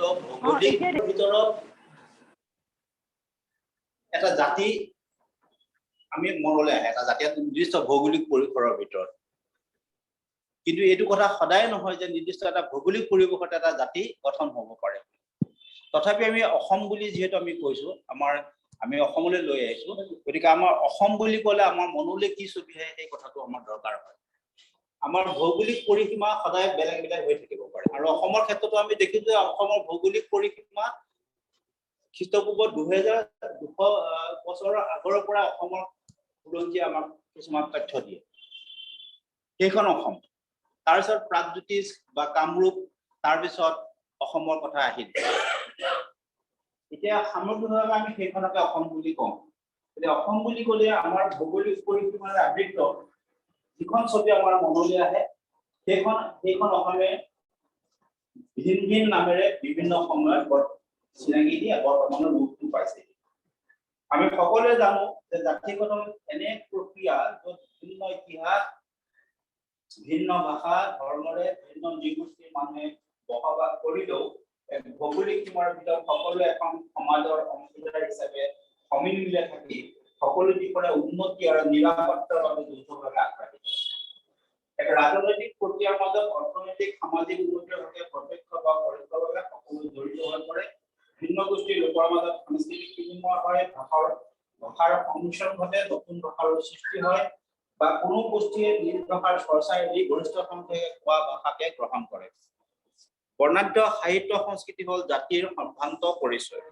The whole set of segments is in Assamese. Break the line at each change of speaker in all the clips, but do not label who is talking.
ভৌগোলিক ভিতৰত এটা জাতি আমি মনলৈ আহে, এটা জাতি নিৰ্দিষ্ট ভৌগোলিক পৰিসৰৰ ভিতৰত। কিন্তু এইটো কথা সদায় নহয় যে নিৰ্দিষ্ট এটা ভৌগোলিক পৰিৱেশত এটা জাতি গঠন হ'ব পাৰে। তথাপি আমি অসম বুলি যিহেতু আমি কৈছো, আমি অসমলৈ লৈ আহিছো, গতিকে আমাৰ অসম বুলি ক'লে আমাৰ মনলৈ কি ছবি আহে সেই কথাটো আমাৰ দৰকাৰ হয়। আমাৰ ভৌগোলিক পৰিসীমা সদায় বেলেগ বেলেগ হৈ থাকিব পাৰে, আৰু অসমৰ ক্ষেত্ৰতো আমি দেখিছো যে অসমৰ ভৌগোলিক পৰিসীমা খ্ৰীষ্টপূৰ্ব 2200 বছৰৰ আগৰ পৰা অসমৰ বুৰঞ্জীয়ে আমাক কিছুমান তথ্য দিয়ে। সেইখন অসম, তাৰপিছত প্ৰাগজ্যোতিষ বা কামৰূপ, তাৰপিছত অসমৰ কথা আহিল। এতিয়া সামগ্ৰিকভাৱে আমি সেইখনকে অসম বুলি কওঁ। এতিয়া অসম বুলি ক'লে আমাৰ ভৌগোলিক পৰিসীমাৰ আবৃত্ত যিখন ছবি আমাৰ মনলৈ আহে, সেইখন অসমে ভিন ভিন নামেৰে বিভিন্ন সময়ত চিনাকি দিয়ে, বৰ্তমানৰ ৰূপটো পাইছে। আমি সকলোৱে জানো যে জাতি গঠন এনে প্ৰক্ৰিয়া য'ত ভিন্ন ইতিহাস, ভিন্ন ভাষা, ধৰ্মৰে ভিন্ন নৃগোষ্ঠীৰ মানুহে বসবাস কৰিলেও ভৌগোলিক সীমাৰ ভিতৰত সকলোৱে এখন সমাজৰ অংশীদাৰ হিচাপে সমিলমিলে থাকি সকলো দিশৰে উন্নতি আৰু নিৰাপত্তাৰ বাবে যৌথভাৱে আগবাঢ়িছে। এক ৰাজনৈতিক প্ৰক্ৰিয়াৰ মাজত অৰ্থনৈতিক সামাজিক উন্নতিৰ সৈতে প্ৰত্যক্ষ বা পৰোক্ষভাৱে সকলো জড়িত হৈ পৰে। ভিন্ন গোষ্ঠীৰ লোকৰ মাজত সাংস্কৃতিক বিনিময় হয়, ভাষাৰ সংমিশ্ৰণ ঘটে, নতুন ভাষাৰ সৃষ্টি হয়, বা কোনো গোষ্ঠীয়ে নিজ ভাষাৰ চৰ্চা এৰি গৰিষ্ঠ সংখ্যকে কোৱা ভাষাকে গ্ৰহণ কৰে। বৰ্ণাঢ্য সাহিত্য সংস্কৃতি হ'ল জাতিৰ সম্ভ্ৰান্ত পৰিচয়।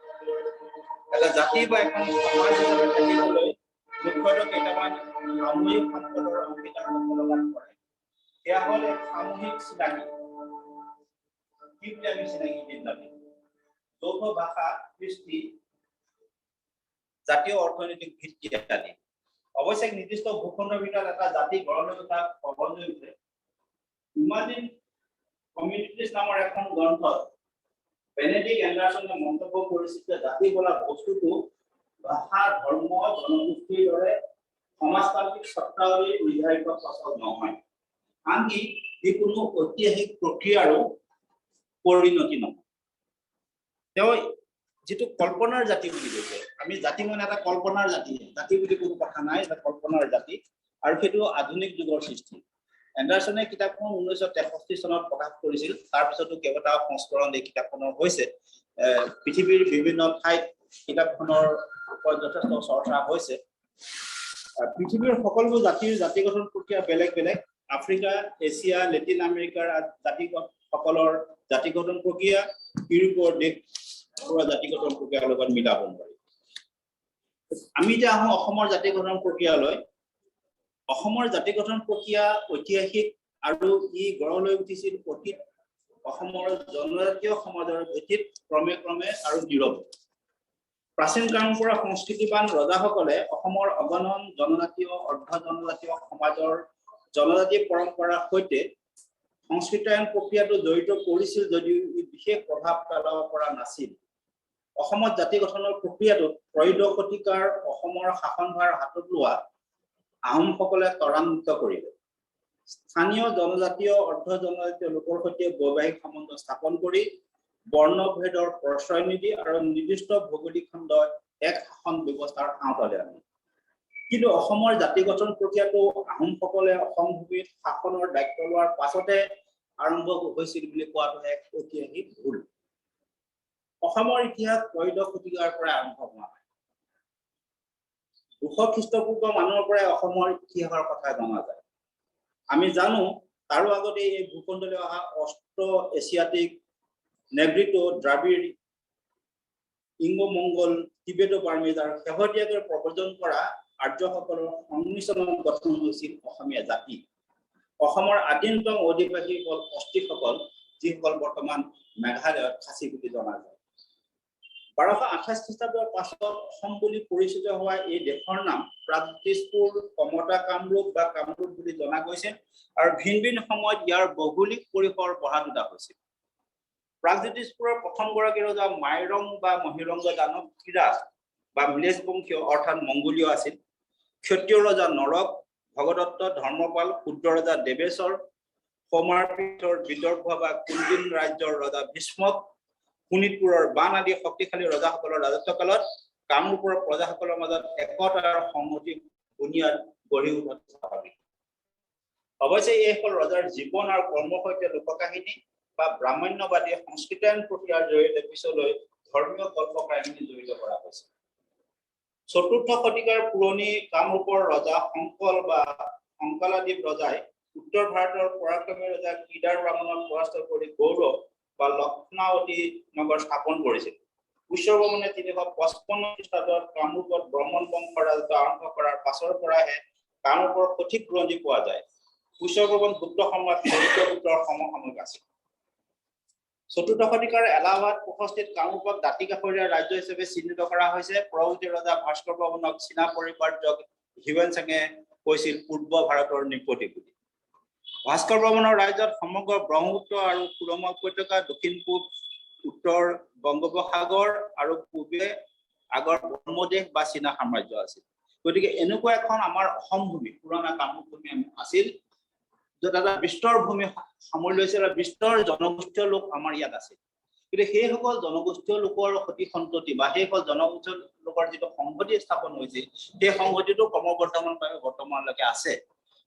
এটা জাতি বা এখন সমাজ হিচাপে থাকিবলৈ মুখ্যতঃ কেইটামান সামূহিক সম্পদৰ অংশীদাৰ অৱলম্বন কৰে। সেয়া হ'ল এক সামূহিক চিনাকি। কি বুলি আমি চিনাকি দিম জানি? যৌথ ভাষা, কৃষ্টি, জাতীয় অৰ্থনৈতিক ভিত্তি ইত্যাদি। অৱশ্যে নিৰ্দিষ্ট ভূখণ্ডৰ ভিতৰত এটা জাতি গঢ়লৈ উঠা সহজ হৈ উঠে। ইমাজিন কমিউনিটিজ নামৰ এখন গ্ৰন্থত বেনেডিক্ট এণ্ডাৰছনে মন্তব্য কৰিছিল যে জাতি বোলা বস্তুটো ভাষা, ধৰ্ম, জনগোষ্ঠীৰ দৰে সমাজতান্ত্ৰিক সত্তাৱলী নিৰ্ধাৰিত সচল নহয়, আনকি যিকোনো ঐতিহাসিক প্ৰক্ৰিয়াৰো পৰিণতি নহয়। তেওঁ যিটো কল্পনাৰ জাতি বুলি কৈছে, আমি জাতি মানে এটা কল্পনাৰ জাতি, জাতি বুলি কোনো কথা নাই, এটা কল্পনাৰ জাতি, আৰু সেইটো আধুনিক যুগৰ সৃষ্টি। এণ্ডাৰছনে কিতাপখন 1963 চনত প্ৰকাশ কৰিছিল। তাৰপিছতো কেইবাটাও সংস্কৰণ এই কিতাপখনৰ হৈছে। পৃথিৱীৰ বিভিন্ন ঠাইত কিতাপখনৰ ওপৰত যথেষ্ট চৰ্চা হৈছে। পৃথিৱীৰ সকলোবোৰ জাতিৰ জাতি গঠন প্ৰক্ৰিয়া বেলেগ বেলেগ। আফ্ৰিকা, এছিয়া, লেটিন আমেৰিকাৰ জাতিসকলৰ জাতি গঠন প্ৰক্ৰিয়া ইউৰোপৰ দেশবোৰৰ জাতি গঠন প্ৰক্ৰিয়াৰ লগত মিলাব নোৱাৰি। আমি যে আহোঁ অসমৰ জাতি গঠন প্ৰক্ৰিয়ালৈ, অসমৰ জাতি গঠন প্ৰক্ৰিয়া ঐতিহাসিক আৰু ই গঢ়লৈ উঠিছিল অতীত অসমৰ জনজাতীয় সমাজৰ ভিত্তিত ক্ৰমে ক্ৰমে আৰু নীৰৱ। প্ৰাচীন কালৰ পৰা সংস্কৃতিবান ৰজাসকলে অসমৰ অগণন জনজাতীয়, অৰ্ধ জনজাতীয় সমাজৰ জনজাতীয় পৰম্পৰাৰ সৈতে সংস্কৃতায়ন প্ৰক্ৰিয়াটো জড়িত কৰিছিল যদিও ই বিশেষ প্ৰভাৱ পেলাব পৰা নাছিল। অসমত জাতি গঠনৰ প্ৰক্ৰিয়াটোত ত্ৰয়োদশ শতিকাৰ অসমৰ শাসনভাৰ হাতত লোৱা আহোমসকলে ত্বৰান্বিত কৰিলে। স্থানীয় জনজাতীয়, অৰ্ধ জনজাতীয় লোকৰ সৈতে বৈবাহিক সম্বন্ধ স্থাপন কৰি বৰ্ণভেদৰ প্ৰশ্ৰয় নিদি আৰু নিৰ্দিষ্ট ভৌগোলিক খণ্ডৰ এক শাসন ব্যৱস্থাৰ আওতালৈ আনে। কিন্তু অসমৰ জাতি গঠন প্ৰক্ৰিয়াটো আহোমসকলে অসম ভূমিত শাসনৰ দায়িত্ব লোৱাৰ পাছতে আৰম্ভ হৈছিল বুলি কোৱাটো এক ঐতিহাসিক ভুল। অসমৰ ইতিহাস ত্ৰয়োদশ শতিকাৰ পৰা আৰম্ভ হোৱা নাই। 200 খ্ৰীষ্টপূৰ্ব মানৰ পৰাই অসমৰ ইতিহাসৰ কথা জনা যায়। আমি জানো তাৰো আগতে এই ভূখণ্ডলৈ অহা অষ্ট্ৰ এছিয়াটিক, নেগ্ৰিটো, দ্ৰাবিড়, ইংগো মংগল, টিবেটো বাৰ্মিজ আৰু শেহতীয়াকৈ প্ৰব্ৰজন কৰা আৰ্যসকলৰ সংমিশ্ৰণত গঠন হৈছিল অসমীয়া জাতি। অসমৰ আদিমতম অধিবাসী হ'ল অষ্ট্ৰিকসকল, যিসকল বৰ্তমান মেঘালয়ত খাচী বুলি জনা যায়। 1228 খ্ৰীষ্টাব্দৰ পাছত অসম বুলি পৰিচিত হোৱা এই দেশৰ নাম প্ৰাগজ্যোতিষপুৰ, কমতা কামৰূপ বা কামৰূপ বুলি জনা গৈছিল, আৰু ভিন ভিন সময়ত ইয়াৰ ভৌগোলিক পৰিসৰ বঢ়া দুটা হৈছিল। প্ৰাগজ্যোতিষপুৰৰ প্ৰথমগৰাকী ৰজা মাইৰং বা মহিৰংগ দানৱ কিৰাত বা মিলেশ বংশীয় অৰ্থাৎ মংগোলীয় আছিল। ক্ষত্ৰিয় ৰজা নৰক, ভগদত্ত, ধৰ্মপাল, ক্ষুদ্ৰ ৰজা দেৱেশ্বৰ, সৌমাৰপীঠৰ বিদৰ্ভ বা কুন্দিন ৰাজ্যৰ ৰজা ভীষ্মক, শোণিতপুৰৰ বান আদি শক্তিশালী ৰজাসকলৰ ৰাজত্বকালত কামৰূপৰ প্ৰজাসকলৰ মাজত একতা আৰু সংহতি বুনিয়াদ গঢ়ি উঠাটো স্বাভাৱিক। অৱশ্যে এইসকল ৰজাৰ জীৱন আৰু কৰ্মৰ সৈতে লোককাহিনী বা ব্ৰাহ্মণ্যবাদী সংস্কৃতায়ন প্ৰক্ৰিয়াৰ জৰিয়তে পিছলৈ ধৰ্মীয় কল্প কাহিনী জড়িত কৰা হৈছে। চতুৰ্থ শতিকাৰ পুৰণি কামৰূপৰ ৰজা শংকল বা শংকলাদেৱ ৰজাই উত্তৰ ভাৰতৰ পৰাক্ৰমী ৰজা কিদাৰ বামনক পৰাস্ত কৰি গৌৰৱ বা লক্ষ্ণাৱতী নগৰ স্থাপন কৰিছিল। পুষ্যবৰ্মনে 355 খ্ৰীষ্টাব্দত কামৰূপত ব্ৰহ্মণ বংশৰ ৰাজত্ব আৰম্ভ কৰাৰ পাছৰ পৰাহে কামৰূপৰ সঠিক বুৰঞ্জী পোৱা যায়। পুষ্যবৰ্মন গুপ্ত সম্ৰাট চৰিত্ৰগুপ্তৰ সমসাময়িক আছিল। চতুৰ্থ শতিকাৰ এলাহাবাদ প্ৰশস্তিত কামৰূপক দাঁতি কাষৰীয়া ৰাজ্য হিচাপে চিহ্নিত কৰা হৈছে। পৰৱৰ্তী ৰজা ভাস্কৰ বৰ্মনক চীনা পৰিব্ৰাজক হিউৱেনচাঙে কৈছিল পূৰ্ব ভাৰতৰ নৃপতি বুলি। ভাস্কৰ বৰ্মনৰ ৰাজ্যত সমগ্ৰ ব্ৰহ্মপুত্ৰ আৰু সুৰমা উপত্যকা, দক্ষিণ পূব উত্তৰ বংগোপসাগৰ আৰু পূবে আগৰ ব্ৰহ্মদেশ বা চীনা সাম্ৰাজ্য আছিল। গতিকে এনেকুৱা এখন আমাৰ অসম ভূমি, পুৰণা কামৰূপ ভূমি আছিল, য'ত এটা বিস্তৰ ভূমি সামৰি লৈছিল আৰু বিস্তৰ জনগোষ্ঠীয় লোক আমাৰ ইয়াত আছিল। কিন্তু সেইসকল জনগোষ্ঠীয় লোকৰ সতি সন্ততি বা সেইসকল জনগোষ্ঠীয় লোকৰ যিটো সংহতি স্থাপন হৈছিল, সেই সংহতিটো ক্ৰমবৰ্ধমানভাৱে বৰ্তমানলৈকে আছে।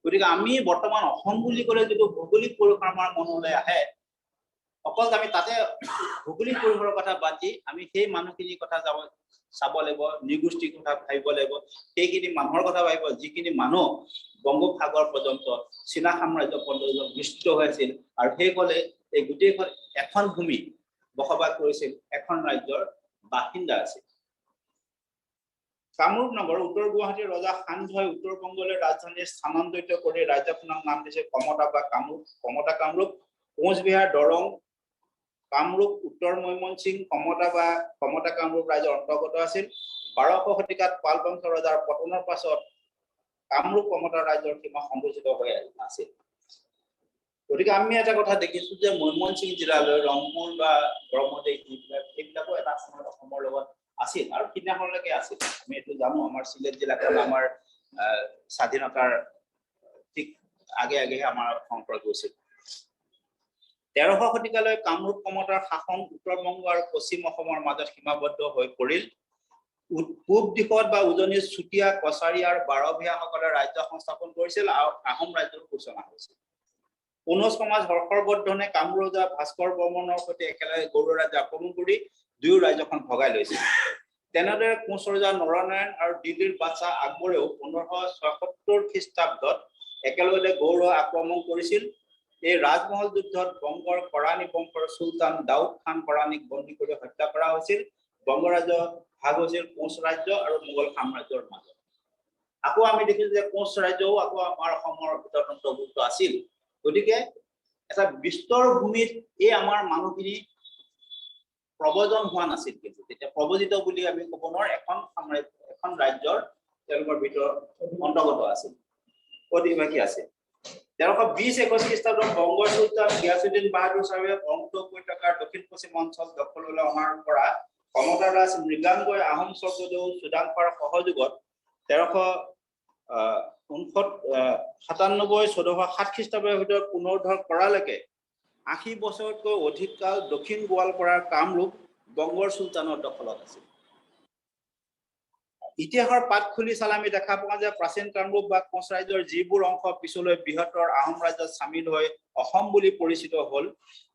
গতিকে আমি বৰ্তমান অসম বুলি ক'লে যিটো ভৌগোলিক পৰিসৰ আমাৰ মনলৈ আহে, অকল আমি তাতে ভৌগোলিক পৰিসৰৰ কথা বাদ দি আমি সেই মানুহখিনিৰ কথা চাব লাগিব, নৃগোষ্ঠীৰ কথা ভাবিব লাগিব, সেইখিনি মানুহৰ কথা ভাবিব যিখিনি মানুহ বংগোপসাগৰ পৰ্যন্ত চীনা সাম্ৰাজ্য পৰ্যন্ত বিস্তৃত হৈ আছিল আৰু সেইসকলে এই গোটেইখন এখন ভূমি বসবাস কৰিছিল, এখন ৰাজ্যৰ বাসিন্দা আছিল। কামৰূপ নগৰ উত্তৰ গুৱাহাটীৰ ৰজা সান্ধ্যই উত্তৰ বংগলৈ ৰাজধানী স্থানান্তৰিত কৰি ৰাজ্যখনৰ নাম দিছে কমতা বা কামৰূপ। কমতা কামৰূপ, কোচবিহাৰ, দৰং, কামৰূপ, উত্তৰ ময়মনসিং, কমতা বা কমতা কামৰূপ ৰাজ্যৰ অন্তৰ্গত আছিল। 1200 শতিকাত পাল বংশ ৰজাৰ পতনৰ পাছত কামৰূপ কমতা ৰাজ্যৰ সীমা সংকুচিত হৈ আছিল। গতিকে আমি এটা কথা দেখিছো যে ময়মনসিং জিলালৈ ৰংপুৰ বা ব্ৰহ্মদেশ এইবিলাকো এটা সময়ত অসমৰ লগত আছিল আৰু সিদিনাখনলৈকে আছিল। আমি এইটো জানো, আমাৰ চিলেট জিলাখন আমাৰ স্বাধীনতাৰ ঠিক আগে আগেহে আমাৰ অসমৰ গৈছিল। 1300 শতিকালৈ কামৰূপ কমতাৰ শাসন উত্তৰ বংগ আৰু পশ্চিম অসমৰ মাজত সীমাবদ্ধ হৈ পৰিল। পূব দিশত বা উজনিৰ চুতীয়া, কছাৰী আৰু বাৰভীয়াসকলে ৰাজ্য সংস্থাপন কৰিছিল আৰু আহোম ৰাজ্যৰ সূচনা হৈছিল। পুনঃ সমাজ হৰ্ষবৰ্ধনে কামৰূপ ৰজা ভাস্কৰ বৰ্মনৰ সৈতে একেলগে গৌড় ৰাজ্য আক্ৰমণ কৰি দুয়ো ৰাজ্যখন ভগাই লৈছিল। তেনেদৰে কোচ ৰজা নৰনাৰায়ণ আৰু দিল্লীৰ বাদশ্বাহ আকবৰেও 1576 খ্ৰীষ্টাব্দত একেলগে গৌড় আক্ৰমণ কৰিছিল। এই ৰাজমহল যুদ্ধত বংগৰ কৰানী বংশৰ চুলতান দাউদ খান কৰানীক বন্দী কৰি হত্যা কৰা হৈছিল। বংগ ৰাজ্য ভাগ হৈছিল কোচ ৰাজ্য আৰু মোগল সাম্ৰাজ্যৰ মাজত। আকৌ আমি দেখিছো যে কোচ ৰাজ্যও আকৌ আমাৰ অসমৰ ভিতৰত অন্তৰ্ভুক্ত আছিল। গতিকে এটা বিস্তৰ ভূমিত এই আমাৰ মানুহখিনি প্ৰব্ৰজন হোৱা নাছিল, কিন্তু তেতিয়া প্ৰব্ৰজিত বুলি আমি ক'ব নোৱাৰো। এখন ৰাজ্যৰ তেওঁলোকৰ ভিতৰত অন্তৰ্গত আছিল, অধিবাসী আছিল। 1320-21 খ্ৰীষ্টাব্দত বংগৰ চুলতান গিয়াছুদ্দিন বাহাদুৰ চাহাবে ব্ৰহ্মপুত্ৰ উপত্যকাৰ দক্ষিণ পশ্চিম অঞ্চল দখললৈ অনাৰ পৰা কমতা ৰাজ মৃগাংগই আহোম স্বৰ্গদেউ চুডাংফাৰ সহযোগত 1397-1407 খ্ৰীষ্টাব্দৰ ভিতৰত পুনৰুদ্ধাৰ কৰালৈকে 80 বছৰতকৈ অধিক কাল দক্ষিণ গোৱালপাৰাৰ কামৰূপ বংগৰ চুলতানৰ দখলত আছিল। ইতিহাসৰ পাত খুলি চালে আমি দেখা পাওঁ যে প্ৰাচীন কামৰূপ বা কোচ ৰাজ্যৰ যিবোৰ অংশ পিছলৈ বৃহত্তৰ আহোম ৰাজ্যত চামিল হৈ অসম বুলি পৰিচিত হ'ল,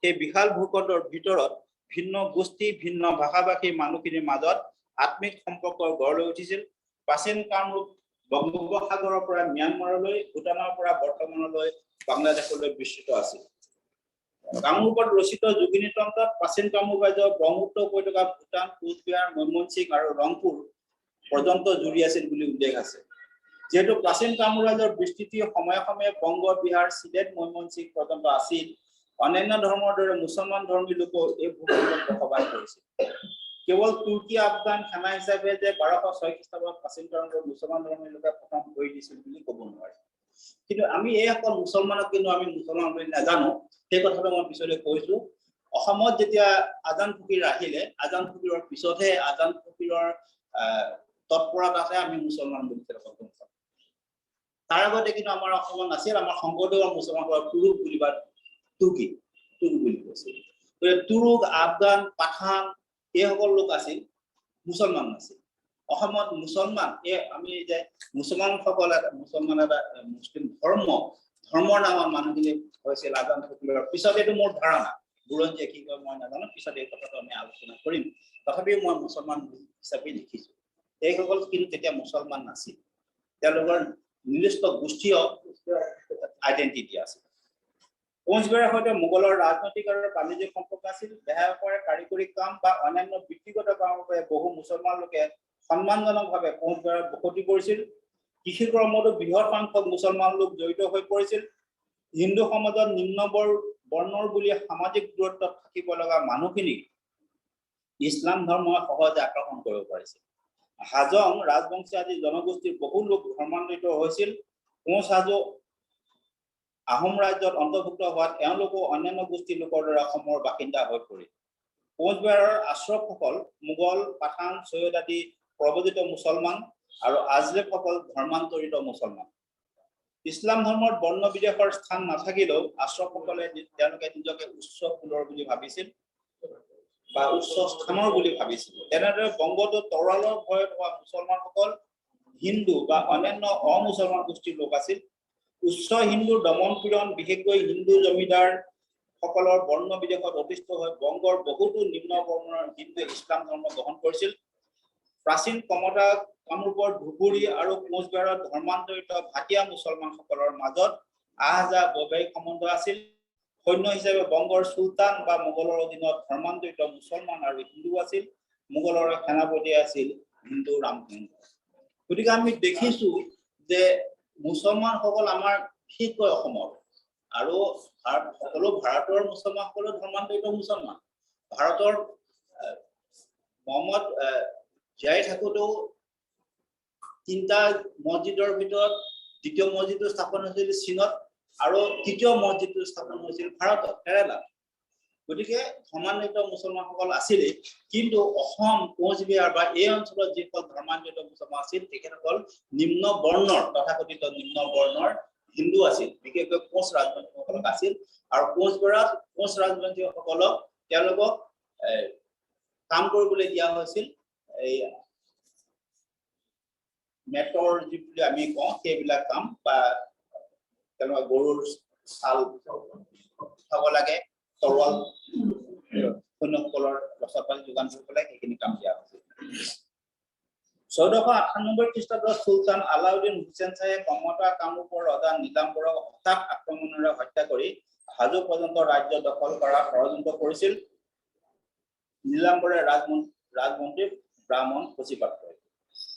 সেই বিশাল ভূখণ্ডৰ ভিতৰত ভিন্ন গোষ্ঠী, ভিন্ন ভাষাভাষী মানুহখিনিৰ মাজত আত্মিক সম্পৰ্ক গঢ় লৈ উঠিছিল। প্ৰাচীন কামৰূপ বংগোপসাগৰৰ পৰা ম্যানমাৰলৈ, ভূটানৰ পৰা বৰ্তমানলৈ বাংলাদেশলৈ বিস্তৃত আছিল। কামৰূপত ৰচিত যোগিনী তন্ত্ৰত প্ৰাচীন কামৰূপ ৰাজ্য ব্ৰহ্মপুত্ৰ উপত্যকা, ভূটান, কোচবিহাৰ, ময়মনসিং আৰু ৰংপুৰ পৰ্যন্ত জুৰি আছিল বুলি উল্লেখ আছে। যেহেতু প্ৰাচীন কামৰূপ ৰাজ্যৰ বিস্তৃতি সময়ে সময়ে বংগ, বিহাৰ, চিলেট, ময়মনসিং পৰ্যন্ত আছিল, অন্যান্য ধৰ্মৰ দৰে মুছলমান ধৰ্মী লোকও এই ভূখণ্ডত বসবাস কৰিছিল। কেৱল তুৰ্কী আফগান সেনা হিচাপে যে 1206 খ্ৰীষ্টাব্দত প্ৰাচীন কামৰূপৰ মুছলমান ধৰ্মী লোকে প্ৰথম ভৰি দিছিল বুলি ক'ব নোৱাৰে। কিন্তু আমি এইসকল মুছলমানক কিন্তু আমি মুছলমান বুলি নাজানো, সেই কথাটো মই পিছলৈ কৈছো। অসমত যেতিয়া আজান ফকীৰ আহিলে, আজান ফকীৰৰ পিছতহে আজান ফকীৰৰ তৎপৰতাতে আমি মুছলমান বুলি ক'ব পাৰোঁ। তাৰ আগতে কিন্তু আমাৰ অসমত নাছিল। আমাৰ শংকৰদেৱৰ মুছলমানসকলৰ তুৰুক বুলি বা তুৰ্কী বুলি কৈছিল। তুৰুক, আফগান, পাঠান এইসকল লোক আছিল, মুছলমান নাছিল। অসমত মুছলমান আমি যে মুছলমানসকল মুছলমান এটা মুছলিম ধৰ্মৰ নামত মানুহখিনি হৈছিল আজান ফকীৰৰ পিছত। এইটো মোৰ ধাৰণা, বুৰঞ্জীয়ে কি কয় মই নাজানো, পিছত এই কথাটো আমি আলোচনা কৰিম। তথাপিও মই মুছলমান হিচাপে দেখিছো এইসকল কিন্তু তেতিয়া মুছলমান নাছিল, তেওঁলোকৰ নিৰ্দিষ্ট গোষ্ঠীয় আইডেন্টিটি আছিল। কোচবিহাৰৰ সৈতে মোগলৰ ৰাজনৈতিক আৰু বাণিজ্যিক সম্পৰ্ক আছিল। বেহাৰপৰে কাৰিকৰী কাম বা অন্যান্য ব্যক্তিগত কামৰ বাবে বহু মুছলমান লোকে সন্মানজনকভাৱে কোচবিহাৰত বসতি কৰিছিল। কৃষি কৰ্মতো বৃহৎ সংখ্যক মুছলমান লোক জড়িত হৈ পৰিছিল। হিন্দু সমাজত নিম্ন বৰ্ণৰ বুলি সামাজিক দূৰত্বত থাকিব লগা মানুহখিনিক ইছলাম ধৰ্মই সহজে আকৰ্ষণ কৰিব পাৰিছিল। হাজং ৰাজবংশী আদি জনগোষ্ঠীৰ বহু লোক ধৰ্মান্তৰিত হৈছিল। কোচ হাজো আহোম ৰাজ্যত অন্তৰ্ভুক্ত হোৱাত এওঁলোকো অন্যান্য গোষ্ঠীৰ লোকৰ দৰে অসমৰ বাসিন্দা হৈ পৰিল। কোচবিহাৰৰ আশ্ৰফসকল মোগল, পাঠান, চৈয়দ আদি প্ৰব্ৰজিত মুছলমান আৰু আজলেফসকল ধৰ্মান্তৰিত মুছলমান। ইছলাম ধৰ্মত বৰ্ণ বিদ্বেষৰ স্থান নাথাকিলেও আশ্ৰফসকলে তেওঁলোকে নিজকে উচ্চ কুলৰ বুলি ভাবিছিল বা উচ্চ স্থানৰ বুলি ভাবিছিল। তেনেদৰে বংগতো তৰোৱালৰ ভয়ত হোৱা মুছলমানসকল হিন্দু বা অন্যান্য অমুছলমান গোষ্ঠীৰ লোক আছিল। উচ্চ হিন্দুৰ দমন পীড়ন, বিশেষকৈ হিন্দু জমিদাৰ সকলৰ বৰ্ণ বিদ্বেষত অতিষ্ঠ হৈ বংগৰ বহুতো নিম্ন বৰ্ণৰ হিন্দুৱে ইছলাম ধৰ্ম গ্ৰহণ কৰিছিল। প্ৰাচীন কমতা কামৰূপৰ ধুবুৰী আৰু কোচবিহাৰত ধৰ্মান্তৰিত ভাটিয়া মুছলমানসকলৰ মাজত আহ-যাহ বৈবাহিক সম্বন্ধ আছিল। সৈন্য হিচাপে বংগৰ চুলতান বা মোগলৰ অধীনত ধৰ্মান্তৰিত মুছলমান আৰু হিন্দু আছিল। মোগলৰ সেনাপতি আছিল হিন্দু ৰামচন্দ্ৰ। গতিকে আমি দেখিছো যে মুছলমানসকল আমাৰ বিশেষকৈ অসমৰ আৰু সকলো ভাৰতৰ মুছলমানসকলো ধৰ্মান্তৰিত মুছলমান। ভাৰতৰ মহম্মদ জীয়াই থাকোতেও 3টা মছজিদৰ ভিতৰত দ্বিতীয় মছজিদটো স্থাপন হৈছিল চীনত আৰু তৃতীয় মছজিদটো স্থাপন হৈছিল ভাৰতত, কেৰালাত। গতিকে ধৰ্মান্তৰিত মুছলমানসকল আছিলে, কিন্তু অসম, কোচবিহাৰ বা এই অঞ্চলত যিসকল ধৰ্মান্তৰিত মুছলমান আছিল তেখেতসকল নিম্ন বৰ্ণৰ, তথাকথিত নিম্ন বৰ্ণৰ হিন্দু আছিল। বিশেষকৈ কোচ ৰাজবংশীসকলক আছিল। আৰু কোচবিহাৰত কোচ ৰাজবংশীসকলক তেওঁলোকক কাম কৰিবলৈ দিয়া হৈছিল এই মেটৰ যিবিলাক আমি কওঁ সেইবিলাক কাম, বা তেওঁলোকে গৰুৰ ছাল খাব লাগে, তৰোৱাল সৈন্যসকলৰ ৰসদ যোগান ধৰিব লাগে, সেইখিনি কাম দিয়া হৈছিল। 1498 খ্ৰীষ্টাব্দত চুলতান আলাউদ্দিন হুছেইন শ্বাহে কমতা কামৰূপৰ ৰজা নীলাম্বৰক হঠাৎ আক্ৰমণেৰে হত্যা কৰি হাজো পৰ্যন্ত ৰাজ্য দখল কৰাৰ ষড়যন্ত্ৰ কৰিছিল। নীলাম্বৰে ৰাজমন্ত্ৰী ব্ৰাহ্মণ সচিপাত কৰে।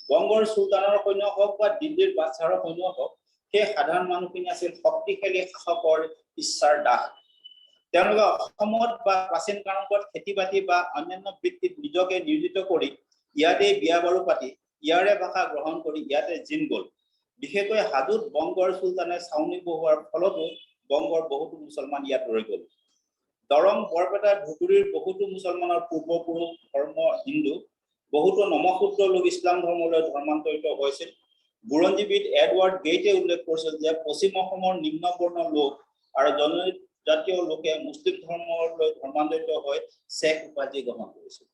বংগৰ চুলতানৰ সৈন্য হওক বা দিল্লীৰ বাদশ্বাহৰ সৈন্য হওক, সেই সাধাৰণ মানুহখিনি আছিল শক্তিশালী শাসকৰ ইচ্ছাৰ দাস। তেওঁলোকে অসমত বা প্ৰাচীন কামৰূপত খেতি-বাতি বা অন্যান্য বৃত্তিত নিজকে নিয়োজিত কৰি ইয়াতে বিয়া বাৰু পাতি ইয়াৰে ভাষা গ্ৰহণ কৰি ইয়াতে জিন গ'ল। বিশেষকৈ হাজোত বংগৰ চুলতানে ছাউনি বহুৱাৰ ফলতো বংগৰ বহুতো মুছলমান ইয়াত ৰৈ গ'ল। দৰং, বৰপেটা, ধুবুৰীৰ বহুতো মুছলমানৰ পূৰ্বপুৰুষ ধৰ্ম হিন্দু, বহুতো নমশূদ্ৰ লোক ইছলাম ধৰ্মলৈ ধৰ্মান্তৰিত হৈছিল। বুৰঞ্জীবিদ এডৱাৰ্ড গেইটে উল্লেখ কৰিছিল যে পশ্চিম অসমৰ নিম্ন বৰ্ণৰ লোক আৰু জনজাতীয় লোকে মুছলিম ধৰ্মলৈ ধৰ্মান্তৰিত হৈ শেখ উপাধি গ্ৰহণ কৰিছিল।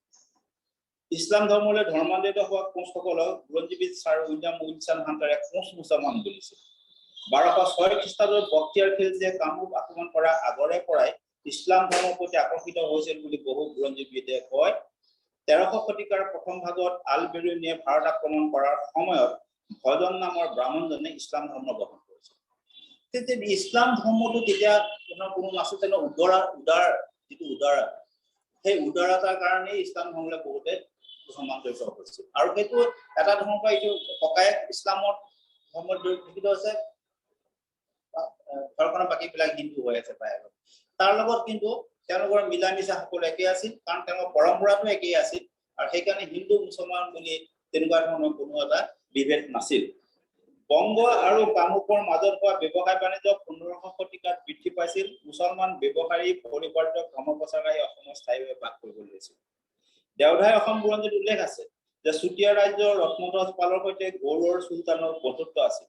ইছলাম ধৰ্মলৈ ধৰ্মান্তৰিত হোৱা কোচসকলক বুৰঞ্জীবিদ ছাৰ উইলিয়াম উইলছন হাণ্টাৰে কোচ মুছলমান বুলিছিল। 1206 খ্ৰীষ্টাব্দত বখতিয়াৰ খিলজীয়ে কামৰূপ আক্ৰমণ কৰাৰ আগৰে পৰাই ইছলাম ধৰ্মৰ প্ৰতি আকৰ্ষিত হৈছিল বুলি বহু বুৰঞ্জীবিদে কয়। 13শ শতিকাৰ প্ৰথম ভাগত আল বেৰুনীয়ে ভাৰত আক্ৰমণ কৰাৰ সময়ত ভজন নামৰ ব্ৰাহ্মণজনে ইছলাম ধৰ্ম গ্ৰহণ কৰিছিল। তেতিয়া ইছলাম ধৰ্মটো তেতিয়া কোনো নাছিল, তেনে উদাৰ যিটো উদাৰ, সেই উদাৰতাৰ কাৰণে ইছলাম ধৰ্মলৈ বহুতে ধৰ্মান্তৰিত হৈছিল। আৰু সেইটো এটা ধৰ্মৰ পৰা এইটো ককায়েক ইছলামত ধৰ্মত জড়িত আছে, ঘৰখনৰ বাকীবিলাক হিন্দু হৈ আছে প্ৰায়। তাৰ লগত কিন্তু তেওঁলোকৰ মিলা মিছা সকলো একেই আছিল, কাৰণ তেওঁলোকৰ পৰম্পৰাটো একেই আছিল। আৰু সেইকাৰণে হিন্দু মুছলমান বুলি তেনেকুৱা ধৰণৰ কোনো এটা বিভেদ নাছিল। বংগ আৰু কামৰূপৰ মাজত হোৱা ব্যৱসায় বাণিজ্য 15শ শতিকাত বৃদ্ধি পাইছিল। মুছলমান ব্যৱসায়ী পৰিৱৰ্তক ধৰ্মপ্ৰচাৰকাৰী অসমত স্থায়ীভাৱে বাস কৰিব লৈছিল। দেওধাই অসম বুৰঞ্জীত উল্লেখ আছে যে চুতীয়া ৰাজ্যৰ ৰত্নধ্বজ পালৰ সৈতে গৌড়ৰ চুলতানৰ বন্ধুত্ব আছিল।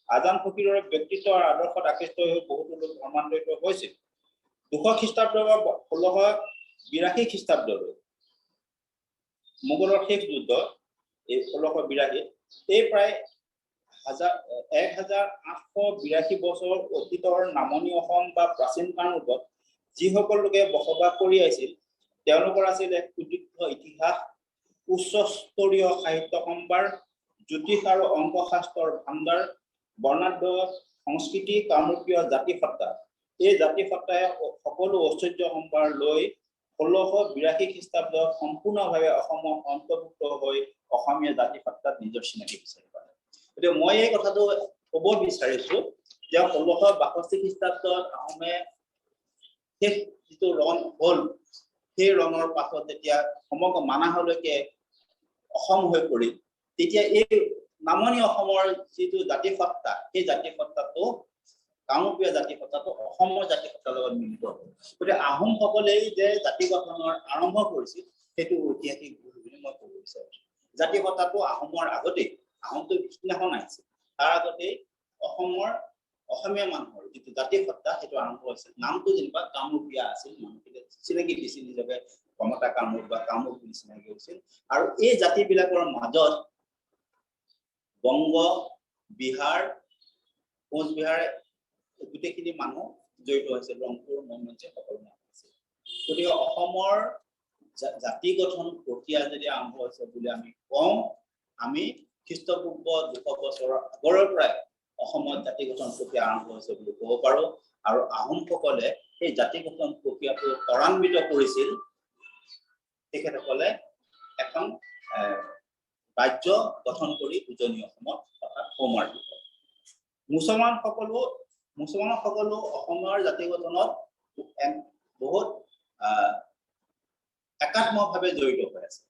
আজান ফকীৰৰ ব্যক্তিত্ব আৰু আদৰ্শত আকৃষ্ট হৈ বহুতো লোক ধৰ্মান্তৰিত হৈছিল। 200 খ্ৰীষ্টাব্দৰ 1600 82 খ্ৰীষ্টাব্দলৈ মোগলৰ শেষ যুদ্ধ এই 1682 এই প্ৰায় 1882 বছৰ অতীতৰ নামনি অসম বা প্ৰাচীন কামৰূপত যিসকল লোকে বসবাস কৰি আছিল তেওঁলোকৰ আছিল এক সুদীৰ্ঘ ইতিহাস উচ্চস্তৰীয় সাহিত্য সম্ভাৰ জ্যোতিষ আৰু অংক শাস্ত্ৰৰ ভাণ্ডাৰ বৰ্ণাঢ্য সংস্কৃতি কামৰূপীয় জাতিসত্তা এই জাতিসত্তাই সকলো ঐশ্বৰ্য সম্ভাৰ লৈ 1682 খ্ৰীষ্টাব্দত সম্পূৰ্ণভাৱে অসমত অন্তৰ্ভুক্ত হৈ অসমীয়া জাতিসত্তাত নিজৰ চিনাকি বিচাৰি পালে এতিয়া মই এই কথাটো ক'ব বিচাৰিছো যে 1662 খ্ৰীষ্টাব্দত আহোমে শেষ যিটো ৰণ হ'ল সেই ৰণৰ পাছত যেতিয়া সমগ্ৰ মানাহলৈকে অসম হৈ পৰিল তেতিয়া এই নামনি অসমৰ যিটো জাতিসত্তা সেই জাতিসত্তাটো কামৰূপীয় জাতিসত্তাটো অসমৰ জাতিসত্তাৰ লগত মিলিত হ'ল গতিকে আহোমসকলেই যে জাতি গঠনৰ আৰম্ভ কৰিছিল সেইটো ঐতিহাসিক ভুল বুলি মই ক'ব বিচাৰিছো জাতিসত্তাটো আহোমৰ আগতেই আহোমটো পিছদিনাখন আহিছিল তাৰ আগতেই অসমৰ অসমীয়া মানুহৰ যিটো জাতিসত্তা সেইটো আৰম্ভ হৈছিল নামটো যেনিবা কামৰূপীয়া আছিল মানুহখিনি চিনাকি দিছিল নিজকে কমতা কামৰূপ বা কামৰূপ বুলি চিনাকি হৈছিল আৰু এই জাতিবিলাকৰ মাজত বংগ বিহাৰ কোচবিহাৰ গোটেইখিনি মানুহ জড়িত হৈছিল ৰংপুৰ ময়মনসিং সকলো মানুহ আছিল গতিকে অসমৰ জাতি গঠন প্ৰক্ৰিয়া যদি আৰম্ভ হৈছে বুলি আমি কওঁ আমি খ্ৰীষ্টপূৰ্ব 200 বছৰৰ আগৰৰ পৰাই অসমত জাতি গঠন প্ৰক্ৰিয়া আৰম্ভ হৈছে বুলি ক'ব পাৰোঁ আৰু আহোমসকলে সেই জাতি গঠন প্ৰক্ৰিয়াটো ত্বৰান্বিত কৰিছিল তেখেতসকলে এখন ৰাজ্য গঠন কৰি উজনি অসমত অৰ্থাৎ সৌমাৰপীঠ মুছলমানসকলো অসমৰ জাতি গঠনত বহুত একাত্মভাৱে জড়িত হৈ আছে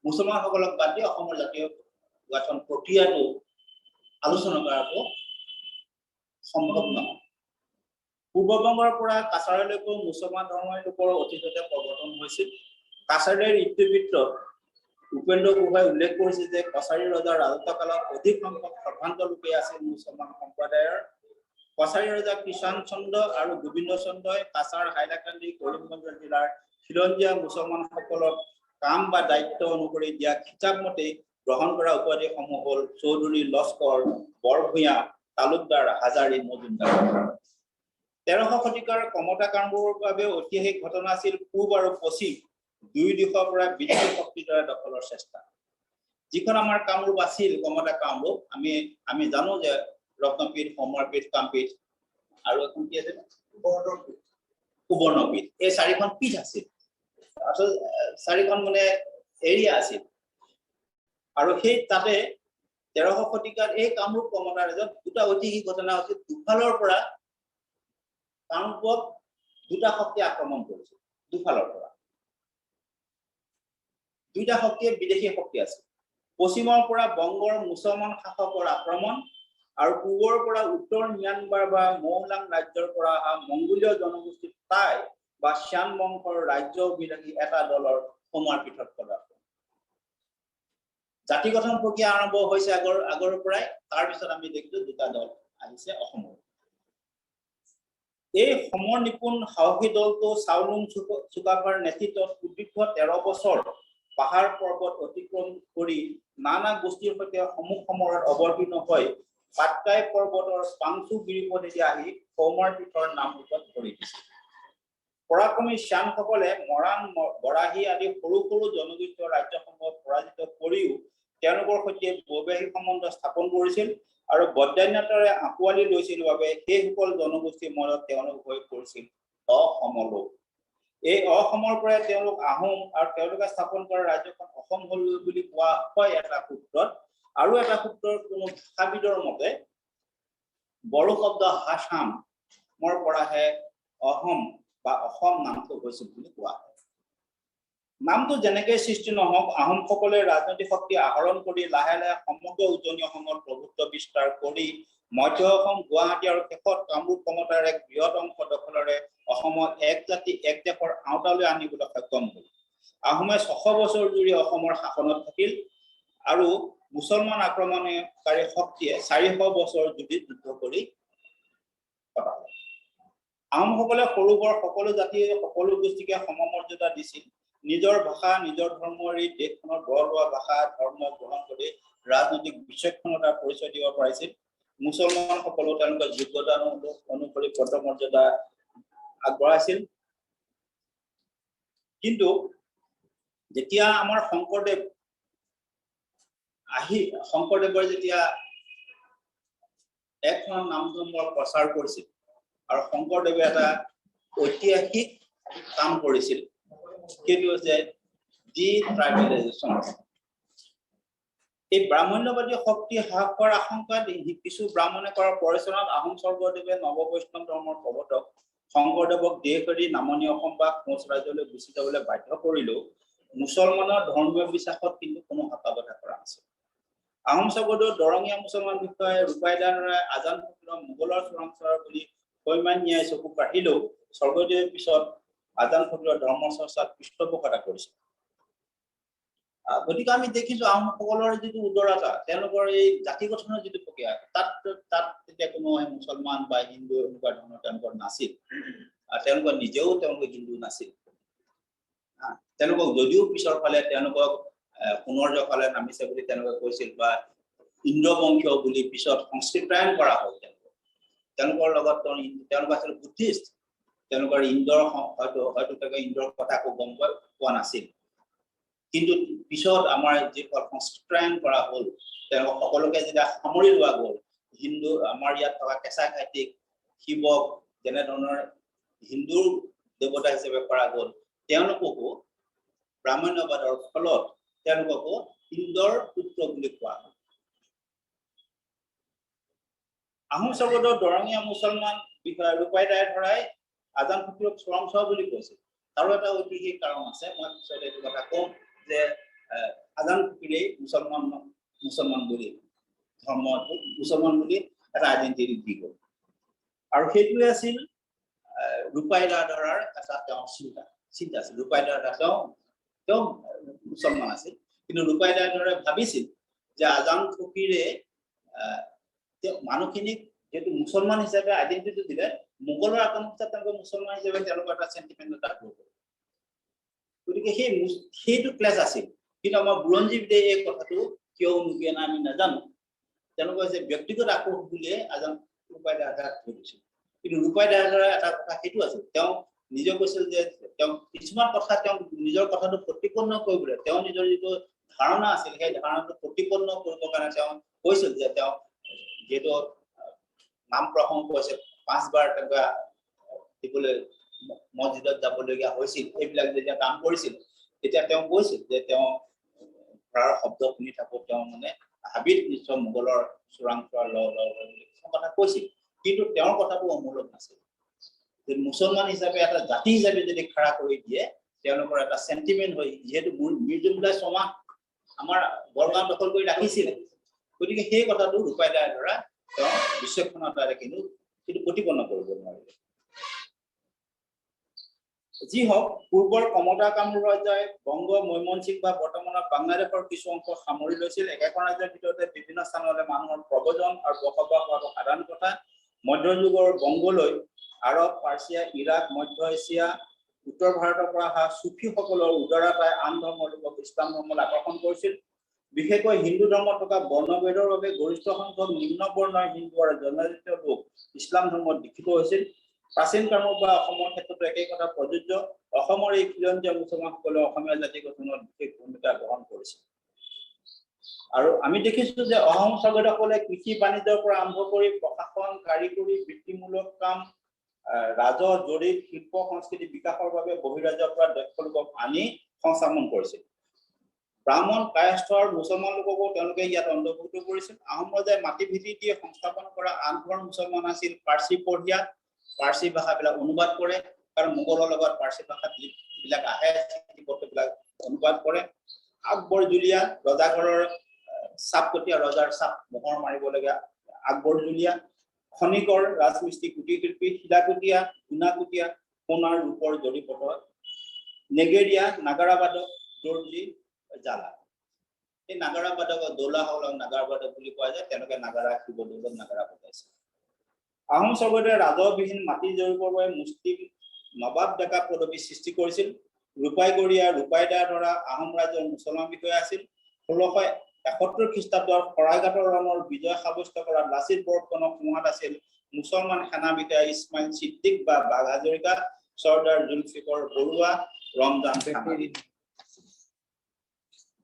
মুছলমানসকলক বাদ দি অসমৰ জাতীয় গঠন প্ৰক্ৰিয়াটো আলোচনা কৰাটো সম্ভৱ নহয় পূৰ্ববংগৰ পৰা কাছাৰীলৈকে মুছলমান ধৰ্মৰ লোকৰ অতীততে প্ৰৱৰ্তন হৈছিল কাছাৰীৰ ইতিবৃত্তত উপেন্দ্ৰ গোহাঁই উল্লেখ কৰিছে যে কছাৰী ৰজাৰ ৰাজত্বকালত অধিক সংখ্যক সৰ্বান্ত লোকে আছিল মুছলমান সম্প্ৰদায়ৰ কছাৰী ৰজা কিষাণ চন্দ্ৰ আৰু গোবিন্দ চন্দ্ৰই কাছাৰ হাইলাকান্দি কৰিমগঞ্জ জিলাৰ খিলঞ্জীয়া মুছলমানসকলক কাম বা দায়িত্ব অনুসৰি দিয়া খিতাপ মতে গ্ৰহণ কৰা উপাধিসমূহ হ'ল চৌধুৰী লস্কৰ বৰভূঞা তালুকদাৰ হাজাৰী মজুমদাৰ 1300 শতিকাৰ কমতা কামৰূপৰ বাবে ঐতিহাসিক ঘটনা আছিল পূব আৰু পশ্চিম দুই দিশৰ পৰা বিদেশী শক্তিৰ দ্বাৰা দখলৰ চেষ্টা যিখন আমাৰ কামৰূপ আছিল কমতা কামৰূপ আমি জানো যে ৰত্নপীঠ সমৰপীঠ কামপীঠ আৰু এখন কি আছে সুবৰ্ণপীঠ এই চাৰিখন পীঠ আছিল আসল চাৰিখন মানে এৰিয়া আছিল আৰু সেই তাতে 1300 শতিকাত এই কামৰূপ কমতা ৰাজ্যত দুটা ঐতিহাসিক ঘটনা আছিল দুফালৰ পৰা কামৰূপক দুটা শক্তি আক্ৰমণ কৰিছিল দুফালৰ পৰা দুইটা শক্তিয়ে বিদেশী শক্তি আছে পশ্চিমৰ পৰা বংগৰ মুছলমান শাসকৰ আক্ৰমণ আৰু পূবৰ পৰা উত্তৰ ম্যানমাৰ বা মৌলাং ৰাজ্যৰ পৰা অহা মংগোলীয় জনগোষ্ঠী টাই বা শ্যান বংশৰ ৰাজ্য অভিলাষী এটা দলৰ সমাৰপীঠত পদাৰ্থ জাতি গঠন প্ৰক্ৰিয়া আৰম্ভ হৈছে আগৰ পৰাই তাৰ পিছত আমি দেখিলো দুটা দল আহিছে অসমৰ এই সমৰ নিপুণ সাহসী দলটো চাওলুং চুকাফাৰ নেতৃত্বত সুদীৰ্ঘ 13 বছৰ পাহাৰ পৰ্বত অতিক্ৰম কৰি নানা গোষ্ঠীৰ সৈতে সমুখ সমৰত অৱতীৰ্ণ হৈ পাটকাই পৰ্বতৰ পাংচু গিৰিপথেদি আহি সৌমাৰপীঠৰ নামৰূপত ভৰি দিছিল পৰাক্ৰমী শ্যানসকলে মৰাণ বৰাহী আদি সৰু সৰু জনগোষ্ঠীয় ৰাজ্যসমূহ পৰাজিত কৰিও তেওঁলোকৰ সৈতে বৈবাহিক সম্বন্ধ স্থাপন কৰিছিল আৰু বদান্যতাৰে আঁকোৱালি লৈছিল বাবে সেইসকল জনগোষ্ঠীৰ মাজত তেওঁলোক হৈ পৰিছিল অসমলোক এই অসমৰ পৰা তেওঁলোক আহোম আৰু তেওঁলোকে স্থাপন কৰা ৰাজ্যখন অসম হল বুলি কোৱা হয় এটা সূত্ৰত আৰু এটা সূত্ৰৰ কোনো ভাষাবিদৰ মতে বড়ো শব্দ হাছামৰ পৰাহে অসম বা অসম নামটো হৈছিল বুলি কোৱা হয় নামটো যেনেকৈ সৃষ্টি নহওক আহোমসকলে ৰাজনৈতিক শক্তি আহৰণ কৰি লাহে লাহে সমগ্ৰ উজনি অসমত প্ৰভুত্ব বিস্তাৰ কৰি মধ্য অসম গুৱাহাটী আৰু শেষত কামৰূপ কমতাৰ এক বৃহৎ অংশ দখলেৰে অসমত এক জাতি এক দেশৰ আওতালৈ আনিবলৈ সক্ষম হ'ল আহোমে 600 বছৰ জুৰি অসমৰ শাসনত থাকিল আৰু মুছলমান আক্ৰমণকাৰী শক্তিয়ে 400 বছৰ যুদ্ধ কৰি আহোমসকলে সৰু বৰ সকলো জাতি সকলো গোষ্ঠীকে সমমৰ্যাদা দিছিল নিজৰ ভাষা নিজৰ ধৰ্ম এৰি দেশখনৰ বৰলোৱা ভাষা ধৰ্ম গ্ৰহণ কৰি ৰাজনৈতিক বিচক্ষণতাৰ পৰিচয় দিব পাৰিছিল মুছলমান সকলো তেওঁলোকৰ যোগ্যতা অনুসৰি পদমৰ্যাদা আগবঢ়াইছিল কিন্তু যেতিয়া আমাৰ শংকৰদেৱৰ যেতিয়া এখন নাম ধৰ্মৰ প্ৰচাৰ কৰিছিল আৰু শংকৰদেৱে এটা ঐতিহাসিক কাম কৰিছিল সেইটো হৈছে ডি ট্ৰাইবেলাইজেশ্যন এই ব্ৰাহ্মণ্যবাদী শক্তি হ্ৰাস কৰাৰ আশংকাত কিছু ব্ৰাহ্মণে কৰাৰ পৰিচালনাত আহোম স্বৰ্গদেৱে নৱবৈষ্ণৱ ধৰ্মৰ প্ৰৱৰ্তক শংকৰদেৱক দেশ এৰি নামনি অসম বা কোচ ৰাজ্যলৈ গুচি যাবলৈ বাধ্য কৰিলেও মুছলমানৰ ধৰ্মীয় বিশ্বাসত কিন্তু কোনো হতাবাধা কৰা নাছিল আহোম স্বৰ্গদেৱ দৰঙীয়া মুছলমান বিষয়ে ৰূপাইদাৰ আজান ফকীৰৰ মোগলৰ চোৰাংচোৱাৰ বুলি কৈমান ন্যায় চকু কাঢ়িলেও স্বৰ্গদেৱে পিছত আজান ফকীৰৰ ধৰ্ম চৰ্চাত পৃষ্ঠপোষকতা কৰিছিল গতিকে আমি দেখিছো আহোমসকলৰ যিটো উদাৰতা তেওঁলোকৰ এই জাতি গঠনৰ যিটো প্ৰক্ৰিয়া তাত তেতিয়া কোনো মুছলমান বা হিন্দু এনেকুৱা ধৰণৰ তেওঁলোকৰ নাছিল তেওঁলোকৰ নিজেও তেওঁলোকে হিন্দু নাছিল তেওঁলোকক যদিও পিছৰ ফালে তেওঁলোকক পুনৰ্য ফালে নামিছে বুলি তেওঁলোকে কৈছিল বা ইন্দ্ৰবংশীয় বুলি পিছত সংস্কৃতায়ন কৰা হ'ল তেওঁলোকৰ লগত তেওঁলোক আছিল বুদ্ধিষ্ট তেওঁলোকৰ ইন্দ্ৰৰ হয়তো তেওঁলোকে ইন্দ্ৰৰ কথা গম পোৱা নাছিল কিন্তু পিছত আমাৰ যে সংস্কৃতায়ন কৰা হ'ল তেওঁলোক সকলোকে যেতিয়া সামৰি লোৱা গ'ল হিন্দু আমাৰ ইয়াত থকা কেঁচা ঘাটিক শিৱক যেনে ধৰণৰ হিন্দুৰ দেৱতা হিচাপে কৰা গ'ল তেওঁলোককো ব্ৰাহ্মণ্যবাদৰ ফলত তেওঁলোককো ইন্দ্ৰৰ পুত্ৰ বুলি কোৱা হয় আহোম স্বৰ্গদেৱ দৰঙীয়া মুছলমান বিষয়া ৰূপাইদাৰে ধৰাই আজান ফকীৰক চোৰাংচোৱা বুলি কৈছিল আৰু এটা ঐতিহাসিক কাৰণ আছে মই পিছত এইটো কথা কম যে আজান ফকীৰে মুছলমান বুলি ধৰ্মটো মুছলমান বুলি এটা আইডেন্টিটি দি গ'ল আৰু সেইটোৱে আছিল ৰূপাইদাৰ দ্বাৰাৰ এটা তেওঁৰ চিন্তা আছিল ৰূপাইদাৰ তেওঁ মুছলমান আছিল কিন্তু ৰূপাইদাৰ দ্বাৰা ভাবিছিল যে আজান ফকীৰে মানুহখিনিক যেহেতু মুছলমান হিচাপে আইডেন্টিটি দিলে মোগলৰ আক্ৰমণত তেওঁলোকে মুছলমান হিচাপে তেওঁলোকৰ এটা চেণ্টিমেণ্ট এটা কৰিব গতিকে সেইটো ক্লাছ আছিল কিন্তু আমাৰ বুৰঞ্জীবিদে এই কথাটো কিয় নুকিয়ে না আমি নাজানো তেওঁলোকে যে ব্যক্তিগত আক্ৰোশ বুলিয়ে আজান ৰূপাইদাৰ আঘাত হৈ গৈছিল কিন্তু ৰূপাইদাৰ এটা কথা সেইটো আছিল তেওঁ নিজে কৈছিল যে তেওঁ কিছুমান কথা তেওঁ নিজৰ কথাটো প্ৰতিপন্ন কৰিবলৈ তেওঁ নিজৰ যিটো ধাৰণা আছিল সেই ধাৰণাটো প্ৰতিপন্ন কৰিবৰ কাৰণে তেওঁ কৈছিল যে তেওঁ যেটো নাম প্ৰসংগ কৰিছে 5 বাৰ তেনেকুৱা দিবলৈ মছজিদত যাবলগীয়া হৈছিল এইবিলাক যেতিয়া কাম কৰিছিল তেতিয়া তেওঁ কৈছিল যে তেওঁ প্ৰাৰ শব্দ শুনি থাকো তেওঁ মানে হাবিত নিশ্চয় মোগলৰ চোৰাংচোৱাৰ কথা কৈছিল কিন্তু তেওঁৰ কথাটো অমূলক নাছিল যে মুছলমান হিচাপে এটা জাতি হিচাপে যদি খাৰা কৰি দিয়ে তেওঁলোকৰ এটা সেন্টিমেন্ট হৈ যেহেতু মিৰ্জুমলাই সমাজ আমাৰ বৰগাঁও দখল কৰি ৰাখিছিল গতিকে সেই কথাটো ৰূপাইদাৰ দ্বাৰা তেওঁ বিচক্ষণতাৰে কিন্তু প্ৰতিপন্ন কৰিব নোৱাৰিলে যি হওক পূৰ্বৰ কমতা কামৰূপ ৰাজ্যই বংগ মৈমনসিং বা বৰ্তমানৰ বাংলাদেশৰ কিছু অংশ সামৰি লৈছিল একেখন ৰাজ্যৰ ভিতৰতে বিভিন্ন স্থানলৈ মানুহৰ প্ৰব্ৰজন আৰু বসবাস হোৱাটো সাধাৰণ কথা মধ্যযুগৰ বংগলৈ আৰব পাৰ্চিয়া ইৰাক মধ্য এছিয়া উত্তৰ ভাৰতৰ পৰা অহা চুফীসকলৰ উদাৰতাই আন ধৰ্মৰ লোকক ইছলাম ধৰ্মলৈ আকৰ্ষণ কৰিছিল বিশেষকৈ হিন্দু ধৰ্মত থকা বৰ্ণভেদৰ বাবে গৰিষ্ঠ সংখ্যক নিম্ন বৰ্ণৰ হিন্দু আৰু জনজাতীয় লোক ইছলাম ধৰ্মত দীক্ষিত হৈছিল প্ৰাচীন কামৰূপ বা অসমৰ ক্ষেত্ৰতো একেই কথা প্ৰযোজ্য অসমৰ এই খিলঞ্জীয়া মুছলমানসকলে অসমীয়া জাতি গঠনত বিশেষ ভূমিকা গ্ৰহণ কৰিছিল আৰু আমি দেখিছো যে অসম স্বৰ্গদেৱসকলে কৃষি বাণিজ্যৰ পৰা আৰম্ভ কৰি প্ৰশাসন কাৰিকৰী বৃত্তিমূলক কাম ৰাজহ জৰীপ শিল্প সংস্কৃতি বিকাশৰ বাবে বহিৰাজ্যৰ পৰা দক্ষ লোকক আনি সংস্থাপন কৰিছিল ব্ৰাহ্মণ কায়স্থ আৰু মুছলমান লোককো তেওঁলোকে ইয়াত অন্তৰ্ভুক্ত কৰিছিল আহোম ৰজাই মাটি ভিত্তি দিয়ে সংস্থাপন কৰা আন ঘৰ মুছলমান আছিল পাৰ্চী পঢ়িয়া পাৰ্চী ভাষাবিলাক অনুবাদ কৰে কাৰণ মোগলৰ লগত পাৰ্চী ভাষা বিলাক আহে বিলাক অনুবাদ কৰে আকবৰ জুলিয়া ৰজাঘৰৰ চাপকটীয়া ৰজাৰ চাপ মোহৰ মাৰিবলগীয়া আকবৰ জুলিয়া খনিকৰ ৰাজমিস্ত্ৰী কুটি শিল্পী শিলাকুটীয়া গুণাকুটীয়া সোণাৰ ৰূপৰ জৰিপটৰ নেগেৰিয়া নাগাৰাবাদক দৰ্জী জালা এই নাগাৰাবাদক দৌলা হল নাগাৰাবাদক বুলি কোৱা যায় তেওঁলোকে নাগাৰা শিৱদৌলত নাগাৰা বজাইছে আহোম স্বৰ্গদেৱে ৰাজহবিহীন মাটি জৰীপৰ বাবে মুছলিম নবাব ডেকা পদবী সৃষ্টি কৰিছিল। ৰূপাইগড়ীয়া ৰূপাইদাৰ দ্বাৰা আহোম ৰাজ্যৰ মুছলমান বিষয়া আছিল। 1671 খ্ৰীষ্টাব্দৰ শৰাইঘাটৰ ৰণৰ বিজয় সাব্যস্ত কৰা লাচিত বৰফুকনৰ সময়ত আছিল মুছলমান সেনা বিষয়া ইছমাইল ছিদ্দিক বা বাঘ হাজৰিকা, চৰ্দাৰ জুলফিকৰ বৰুৱা, ৰমজান খান।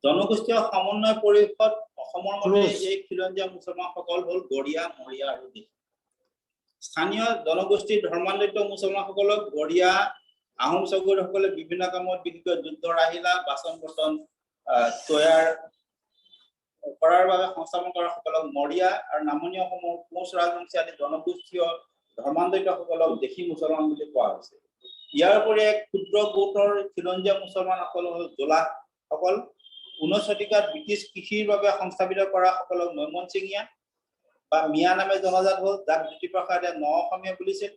জনগোষ্ঠীয় সমন্বয় পৰিষদ অসমৰ মতে এই খিলঞ্জীয়া মুছলমানসকল হ'ল গড়িয়া, মৰিয়া আৰু দেশী। স্থানীয় জনগোষ্ঠীৰ ধৰ্মান্তৰিত মুছলমানসকলক গড়িয়া, আহোম স্বৰ্গদেউসকলে বিভিন্ন কামত বিশেষকৈ যুদ্ধৰ আহিলা, বাচন বৰ্তন তৈয়াৰ কৰাৰ বাবে সংস্থাপন কৰা সকলক মৰিয়া আৰু নামনি অসমৰ কোচ ৰাজবংশী আদি জনগোষ্ঠীয় ধৰ্মান্তৰিতসকলক দেশী মুছলমান বুলি কোৱা হৈছে। ইয়াৰ উপৰি এক ক্ষুদ্ৰ গোটৰ খিলঞ্জীয়া মুছলমানসকল হ'ল জোলাসকল। 19 শতিকাত ব্ৰিটিছ কৃষিৰ বাবে সংস্থাপিত কৰা সকলক মৈমনচিঙীয়া বা মিয়া নামে জনাজাত হ'ল, যাক জ্যোতিপ্ৰসাদে ন অসমীয়া বুলিছিল।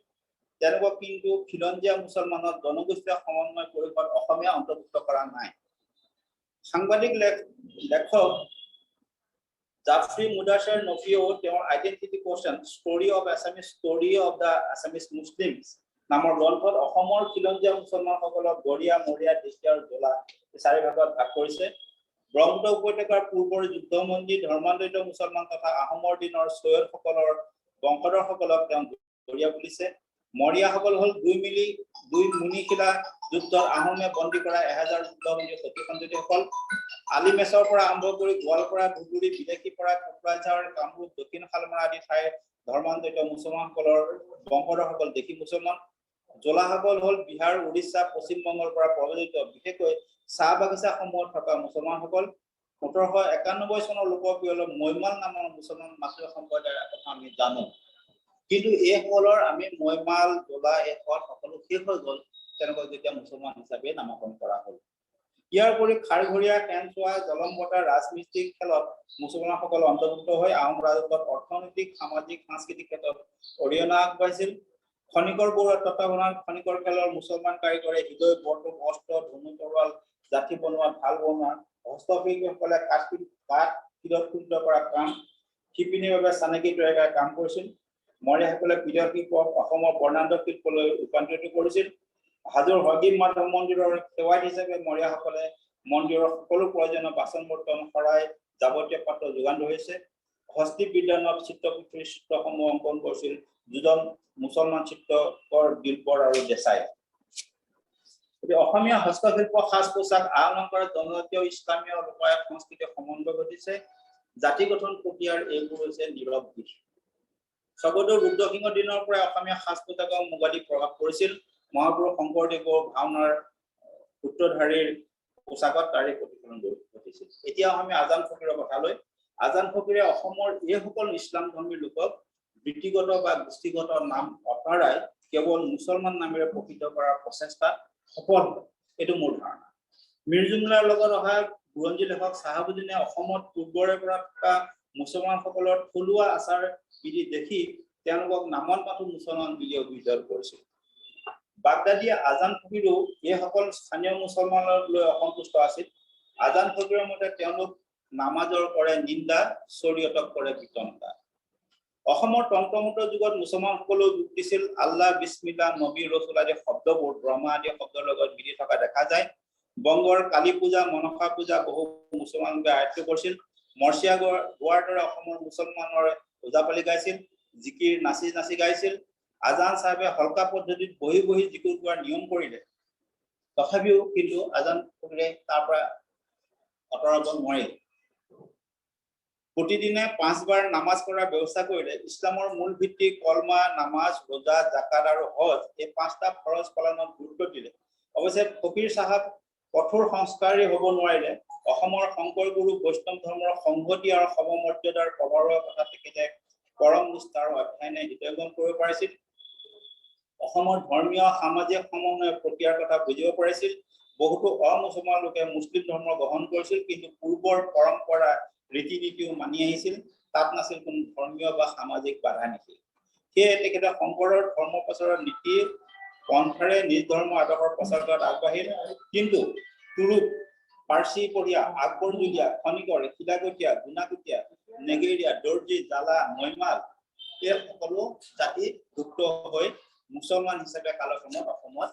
তেওঁলোকক কিন্তু খিলঞ্জীয়া মুছলমানৰ জনগোষ্ঠীয় সমন্বয় পৰিষদ অসমীয়া অন্তৰ্ভুক্ত কৰা নাই। সাংবাদিক লেখক জাফৰি মুদাছাৰ নফিও তেওঁৰ identity question story of Assamese story of the Assamese Muslims নামৰ গ্ৰন্থত অসমৰ খিলঞ্জীয়া মুছলমানসকলক গড়িয়া, মৰিয়া, দেশীয়া আৰু জোলা চাৰি ভাগত ভাগ কৰিছে। ব্ৰহ্মপুত্ৰ উপত্যকাৰ পূৰ্বৰ যুদ্ধমন্দী ধৰ্মান্তৰিত মুছলমান তথা আহোমৰ দিনৰ চৈয়দসকলৰ বংশধৰসকলক তেওঁ গড়িয়া বুলিছে। মৰিয়াসকল হ'ল দুই মুনিশিলা যুদ্ধত আহোমে বন্দী কৰা 1000 যুদ্ধবন্দী সতীসন্ততিসকল। আলিমেছৰ পৰা আৰম্ভ কৰি গোৱালপাৰা, ধুবুৰী, বিদেশীপাৰা, কোকৰাঝাৰ, কামৰূপ, দক্ষিণ শালমৰা আদি ঠাইৰ ধৰ্মান্তৰিত মুছলমানসকলৰ বংশধৰসকল দেশী মুছলমান। জোলাসকল হ'ল বিহাৰ, উৰিষ্যা, পশ্চিম বংগৰ পৰা প্ৰব্ৰজিত বিশেষকৈ চাহ বাগিচাসমূহত থকা মুছলমানসকল। 1791 চনৰ লোকপিয়লত মৈমাল নামৰ মুছলমান মাছুৱে সম্প্ৰদায়ৰ কথা আমি জানো। কিন্তু এইসকলৰ আমি মৈমাল, জোলা এই সকলো শেষ হৈ গ'ল তেওঁলোকক যেতিয়া মুছলমান হিচাপে নামকৰণ কৰা হ'ল। ইয়াৰ উপৰি খাৰঘৰীয়া, শেনচোৱা, জলম্বতা, ৰাজমিস্ত্ৰী খেলত মুছলমানসকল অন্তৰ্ভুক্ত হৈ আহোম ৰাজত্বত অৰ্থনৈতিক, সামাজিক, সাংস্কৃতিক ক্ষেত্ৰত অৰিহণা আগবঢ়াইছিল। খনিকৰ বৰুৱাৰ তত্বাৱধানত খনিকৰ খেলৰ মুছলমান কাৰিকৰে হৃদয়, বৰটোপ, অস্ত্ৰ, ধনু, তৰোৱাল, জাঠি বনোৱা, ঢাল বনোৱা, হস্তশিল্পীসকলে কাঠ শিলত ক্ষুদ্ৰ কৰা কাম, শিপিনীৰ বাবে চানেকি তৈয়াৰ কৰা কাম কৰিছিল। মৰিয়াসকলে পীড় শিল্পক অসমৰ বৰ্ণাঢ্য শিল্পলৈ ৰূপান্তৰিত কৰিছিল। হাজোৰ হয়গ্ৰীৱ মাধৱ মন্দিৰৰ সেৱায়ত হিচাপে মৰিয়াসকলে মন্দিৰৰ সকলো প্ৰয়োজনীয় বাচন বৰ্তন, শৰাই, যাৱতীয় পাত্ৰ যোগান ধৰিছে। হস্তি বিদ্যানৱ চিত্ৰপুথিৰ চিত্ৰসমূহ অংকন কৰিছিল দুজন মুছলমান চিত্ৰকৰ দিলবৰ আৰু দেশাই। অসমীয়া হস্তশিল্প, সাজ পোছাক, আ অলংকাৰত জনজাতীয় ইছলামীয় লোকায়ত সংস্কৃতিৰ সমন্বয় ঘটিছে। জাতি গঠন প্ৰক্ৰিয়াৰ এইবোৰ হৈছে নীৰৱ দিশ। স্বৰ্গদেউ ৰুদ্ৰসিংহৰ দিনৰ পৰাই অসমীয়া সাজ পোছাকৰ মোগালী প্ৰভাৱ পৰিছিল। মহাপুৰুষ শংকৰদেৱৰ ভাওনাৰ সূত্ৰধাৰীৰ পোছাকত তাৰে প্ৰতিফলন ঘটিছিল। এতিয়া আমি আজান ফকীৰৰ কথালৈ। আজান ফকীৰে অসমৰ এইসকল ইছলাম ধৰ্মী লোকক বৃত্তিগত বা গোষ্ঠীগত নাম আঁতৰাই কেৱল মুছলমান নামেৰে প্ৰসিদ্ধ কৰাৰ প্ৰচেষ্টাত সফল হয়, এইটো মোৰ ধাৰণা। মিৰ্জুমলাৰ লগত অহা বুৰঞ্জী লেখক চাহাবুদ্দিনে অসমত পূৰ্বৰে পৰা থকা মুছলমানসকলৰ থলুৱা আচাৰ বিধি দেখি তেওঁলোকক নামত মাথো মুছলমান বুলি অভিহিত কৰিছিল। বাগদাদী আজান ফকীৰো এইসকল স্থানীয় মুছলমানক লৈ অসন্তুষ্ট আছিল। আজান ফকীৰৰ মতে তেওঁলোক নামাজৰ কৰে নিন্দা, শৰীয়তক কৰে বিতংতা। অসমৰ তন্ত্ৰমন্ত্ৰ যুগত মুছলমানসকলেও যোগ দিছিল। আল্লাহ, বিছমিল্লাহ, নবী, ৰসুল আদি শব্দবোৰ ব্ৰহ্মা আদি শব্দৰ লগত মিলি থকা দেখা যায়। বংগৰ কালী পূজা, মনসা পূজা বহু মুছলমান লোকে আয়ত্ব কৰিছিল। মৰ্চিয়া গোৱাৰ দৰে অসমৰ মুছলমানৰ ওজাপালি গাইছিল, জিকিৰ নাচি নাচি গাইছিল। আজান চাহেবে হলকা পদ্ধতিত বহি বহি জিকিৰ গোৱাৰ নিয়ম কৰিলে। তথাপিও কিন্তু আজান ফকীৰে তাৰ পৰা আঁতৰাব নোৱাৰিল। প্ৰতিদিনে 5 বাৰ নামাজ পঢ়াৰ ব্যৱস্থা কৰিলে। ইছলামৰ মূল ভিত্তি কলমা, নামাজ, ৰোজা, জাকাত আৰু হজ এই 5টা ফৰজ পালনত গুৰুত্ব দিলে। অৱশ্যে ফকীৰ চাহাব কঠোৰ সংস্কাৰী হ'ব নোৱাৰিলে। অসমৰ শংকৰ গুৰু বৈষ্ণৱ ধৰ্মৰ সংহতি আৰু সমমৰ্যাদাৰ প্ৰভাৱৰ কথা তেখেতে পৰম নিষ্ঠা আৰু অধ্যয়নে হৃদয়ঙ্গম কৰিব পাৰিছিল। অসমৰ ধৰ্মীয় সামাজিক সমন্বয় প্ৰক্ৰিয়াৰ কথা বুজিব পাৰিছিল। বহুতো অমুছলমান লোকে মুছলিম ধৰ্ম গ্ৰহণ কৰিছিল, কিন্তু পূৰ্বৰ পৰম্পৰা ৰীতি নীতিও মানি আহিছিল। তাত নাছিল কোনো ধৰ্মীয় বা সামাজিক বাধা নিছিল। সেয়ে তেখেতে শংকৰৰ ধৰ্ম প্ৰচাৰৰ নীতি পন্থাৰে নিজ ধৰ্ম আদৰ্শৰ প্ৰচাৰ কৰাত আগবাঢ়িল। কিন্তু তুৰুপ, পাৰ্চী পঢ়িয়া, আকবৰজুলীয়া, খনিকৰ, শিলাকটীয়া, গুণাকটীয়া, নেগেৰীয়া, দৰ্জী, জালা, মৈমাল এই সকলো জাতি যুক্ত হৈ মুছলমান হিচাপে কালক্ৰমত অসমত